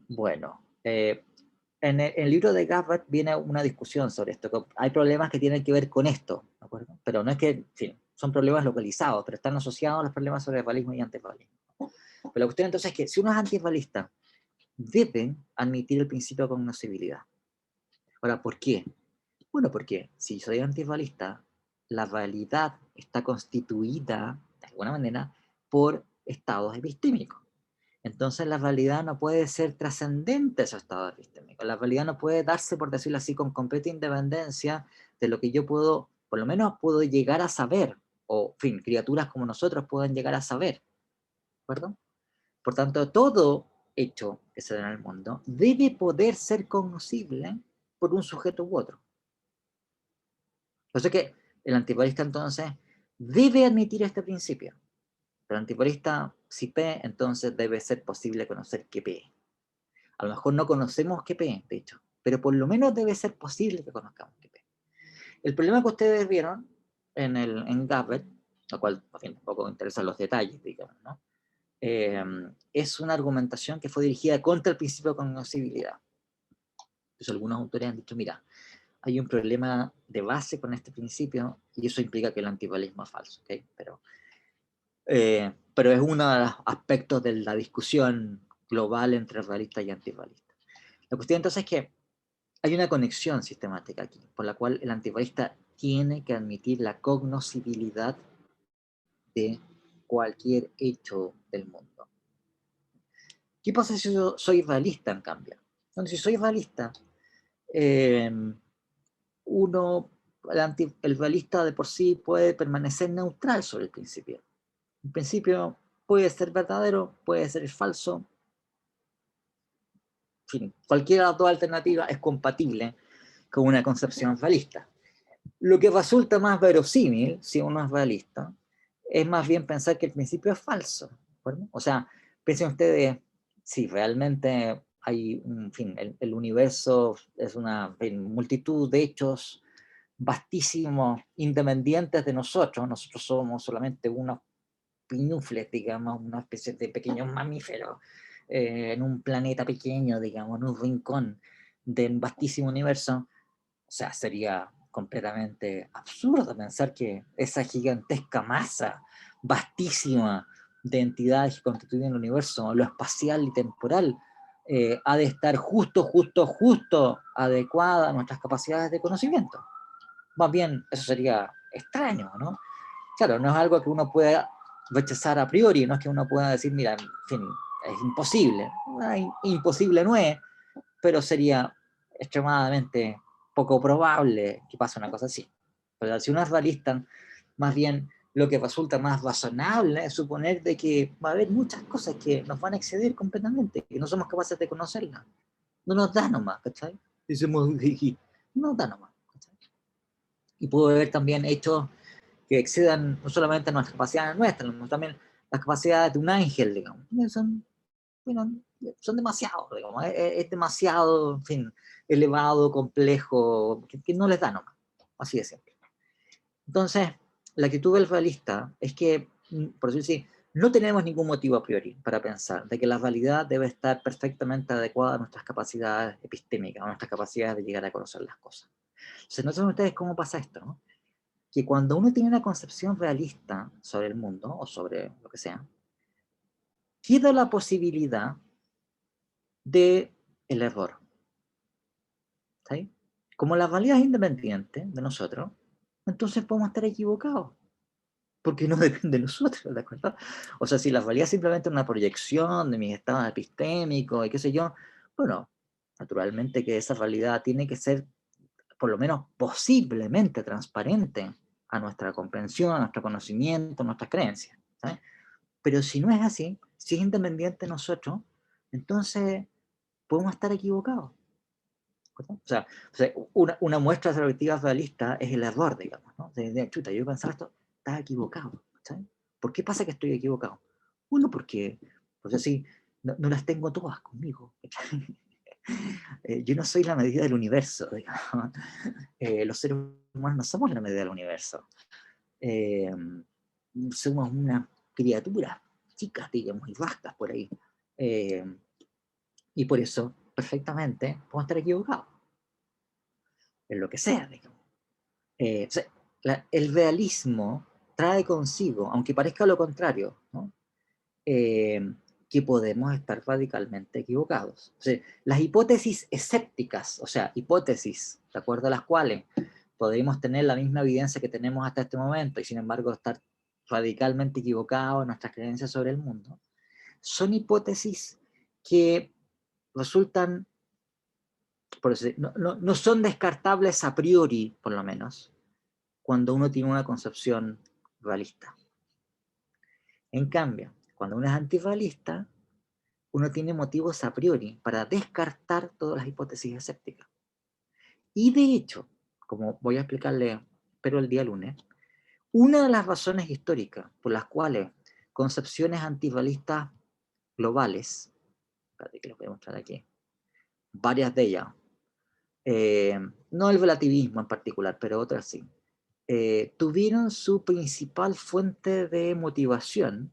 Bueno, en el libro de Gabbard viene una discusión sobre esto. Que hay problemas que tienen que ver con esto, ¿de acuerdo? Pero no es que, en fin, son problemas localizados, pero están asociados a los problemas sobre realismo y antirrealismo. Pero la cuestión entonces es que si uno es antirrealista, debe admitir el principio de cognoscibilidad. Ahora, ¿por qué? Bueno, porque si soy antirrealista, la realidad está constituida, de alguna manera, por estados epistémicos. Entonces la realidad no puede ser trascendente a esos estados epistémicos. La realidad no puede darse, por decirlo así, con completa independencia de lo que yo puedo, por lo menos puedo llegar a saber, o, en fin, criaturas como nosotros pueden llegar a saber. ¿De acuerdo? Por tanto, todo hecho que se da en el mundo debe poder ser cognoscible por un sujeto u otro. Por eso que el antiparista entonces debe admitir este principio. El antiparista, si P, entonces debe ser posible conocer que P. A lo mejor no conocemos qué P, de hecho, pero por lo menos debe ser posible que conozcamos qué P. El problema que ustedes vieron en Gabbard, lo cual a fin, un poco interesan los detalles, digamos, ¿no? Es una argumentación que fue dirigida contra el principio de cognoscibilidad. Entonces algunos autores han dicho, mira, hay un problema de base con este principio y eso implica que el antirrealismo es falso, ¿okay? Pero es uno de los aspectos de la discusión global entre realista y antirrealista. La cuestión entonces es que hay una conexión sistemática aquí, por la cual el antirrealista tiene que admitir la cognoscibilidad de cualquier hecho del mundo. ¿Qué pasa si yo soy realista, en cambio? Entonces, si soy realista, el realista de por sí puede permanecer neutral sobre el principio. El principio puede ser verdadero, puede ser falso. En fin, cualquiera de las dos alternativas es compatible con una concepción realista. Lo que resulta más verosímil, si uno es realista, es más bien pensar que el principio es falso. ¿Verdad? O sea, piensen ustedes, si realmente hay, en fin, el universo es una multitud de hechos vastísimos, independientes de nosotros somos solamente unos piñufles, digamos, una especie de pequeños mamíferos en un planeta pequeño, digamos, en un rincón del vastísimo universo. O sea, sería completamente absurdo pensar que esa gigantesca masa vastísima de entidades que constituyen el universo, lo espacial y temporal, ha de estar justo adecuada a nuestras capacidades de conocimiento. Más bien, eso sería extraño, ¿no? Claro, no es algo que uno pueda rechazar a priori, no es que uno pueda decir, mira, en fin, es imposible. Imposible no es, pero sería extremadamente poco probable que pase una cosa así. Pero si uno es realista, más bien lo que resulta más razonable es suponer de que va a haber muchas cosas que nos van a exceder completamente, que no somos capaces de conocerlas. No nos da nomás, ¿cachai? Decimos, no nos da nomás, ¿cachai? Y puede haber también hechos que excedan no solamente nuestras capacidades nuestras, sino también las capacidades de un ángel, digamos. Bueno, son demasiados, digamos, es demasiado, en fin, elevado, complejo, que no les da nomás, así de simple. Entonces, la actitud del realista es que, por decirlo así, no tenemos ningún motivo a priori para pensar de que la realidad debe estar perfectamente adecuada a nuestras capacidades epistémicas, a nuestras capacidades de llegar a conocer las cosas. Entonces, no saben ustedes cómo pasa esto, ¿no? Que cuando uno tiene una concepción realista sobre el mundo, o sobre lo que sea, queda la posibilidad del error. ¿Sí? Como la realidad es independiente de nosotros, entonces podemos estar equivocados, porque no depende de nosotros, ¿de acuerdo? O sea, si la realidad es simplemente una proyección de mis estados epistémicos y qué sé yo, bueno, naturalmente que esa realidad tiene que ser por lo menos posiblemente transparente a nuestra comprensión, a nuestro conocimiento, a nuestras creencias, ¿sabes? Pero si no es así, si es independiente de nosotros, entonces podemos estar equivocados. O sea, una muestra de perspectiva realista es el error, digamos, ¿no? Chuta, yo pensaba esto, estaba equivocado, ¿sabes? ¿Por qué pasa que estoy equivocado? Uno, porque sí, no las tengo todas conmigo. Yo no soy la medida del universo, digamos. Los seres humanos no somos la medida del universo. Somos una criatura chicas, digamos, y vastas por ahí. Y por eso, perfectamente, podemos estar equivocados. En lo que sea, digamos. O sea, el realismo trae consigo, aunque parezca lo contrario, ¿no? Que podemos estar radicalmente equivocados. O sea, las hipótesis escépticas, o sea, hipótesis de acuerdo a las cuales podemos tener la misma evidencia que tenemos hasta este momento y sin embargo estar radicalmente equivocados en nuestras creencias sobre el mundo, son hipótesis que resultan, por decir, no son descartables a priori, por lo menos, cuando uno tiene una concepción realista. En cambio, cuando uno es antirrealista, uno tiene motivos a priori para descartar todas las hipótesis escépticas. Y de hecho, como voy a explicarle, pero el día lunes, una de las razones históricas por las cuales concepciones antirrealistas globales, espérate que lo voy a mostrar aquí, varias de ellas, no el relativismo en particular, pero otras sí, tuvieron su principal fuente de motivación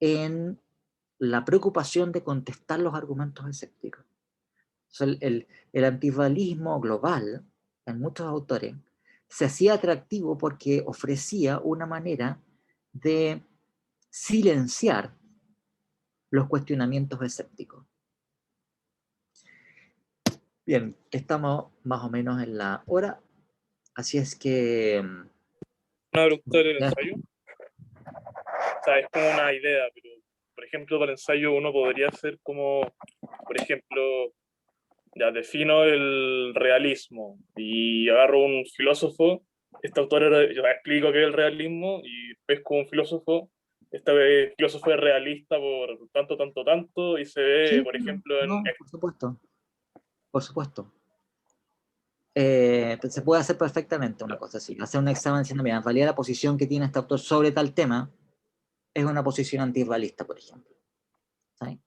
en la preocupación de contestar los argumentos escépticos. O sea, el antirrealismo global, en muchos autores, se hacía atractivo porque ofrecía una manera de silenciar los cuestionamientos escépticos. Bien, estamos más o menos en la hora, así es que... Una pregunta del ensayo. O sea, es como una idea, pero por ejemplo, para el ensayo uno podría hacer como, por ejemplo, ya defino el realismo y agarro un filósofo, este autor yo explico qué es el realismo y pesco un filósofo, este filósofo es realista por tanto, tanto, tanto y se ve, Sí, por ejemplo, en... no, por supuesto, por supuesto. Se puede hacer perfectamente una cosa así, hacer un examen diciendo, mira, en realidad la posición que tiene este autor sobre tal tema es una posición antirrealista, por ejemplo. ¿Sí?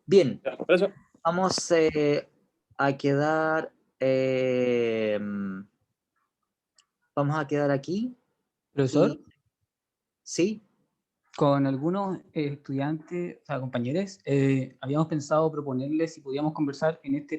Bien, Ya, eso. vamos a quedar vamos a quedar aquí. Profesor, Sí. con algunos estudiantes, o sea, compañeros, habíamos pensado proponerles si podíamos conversar en este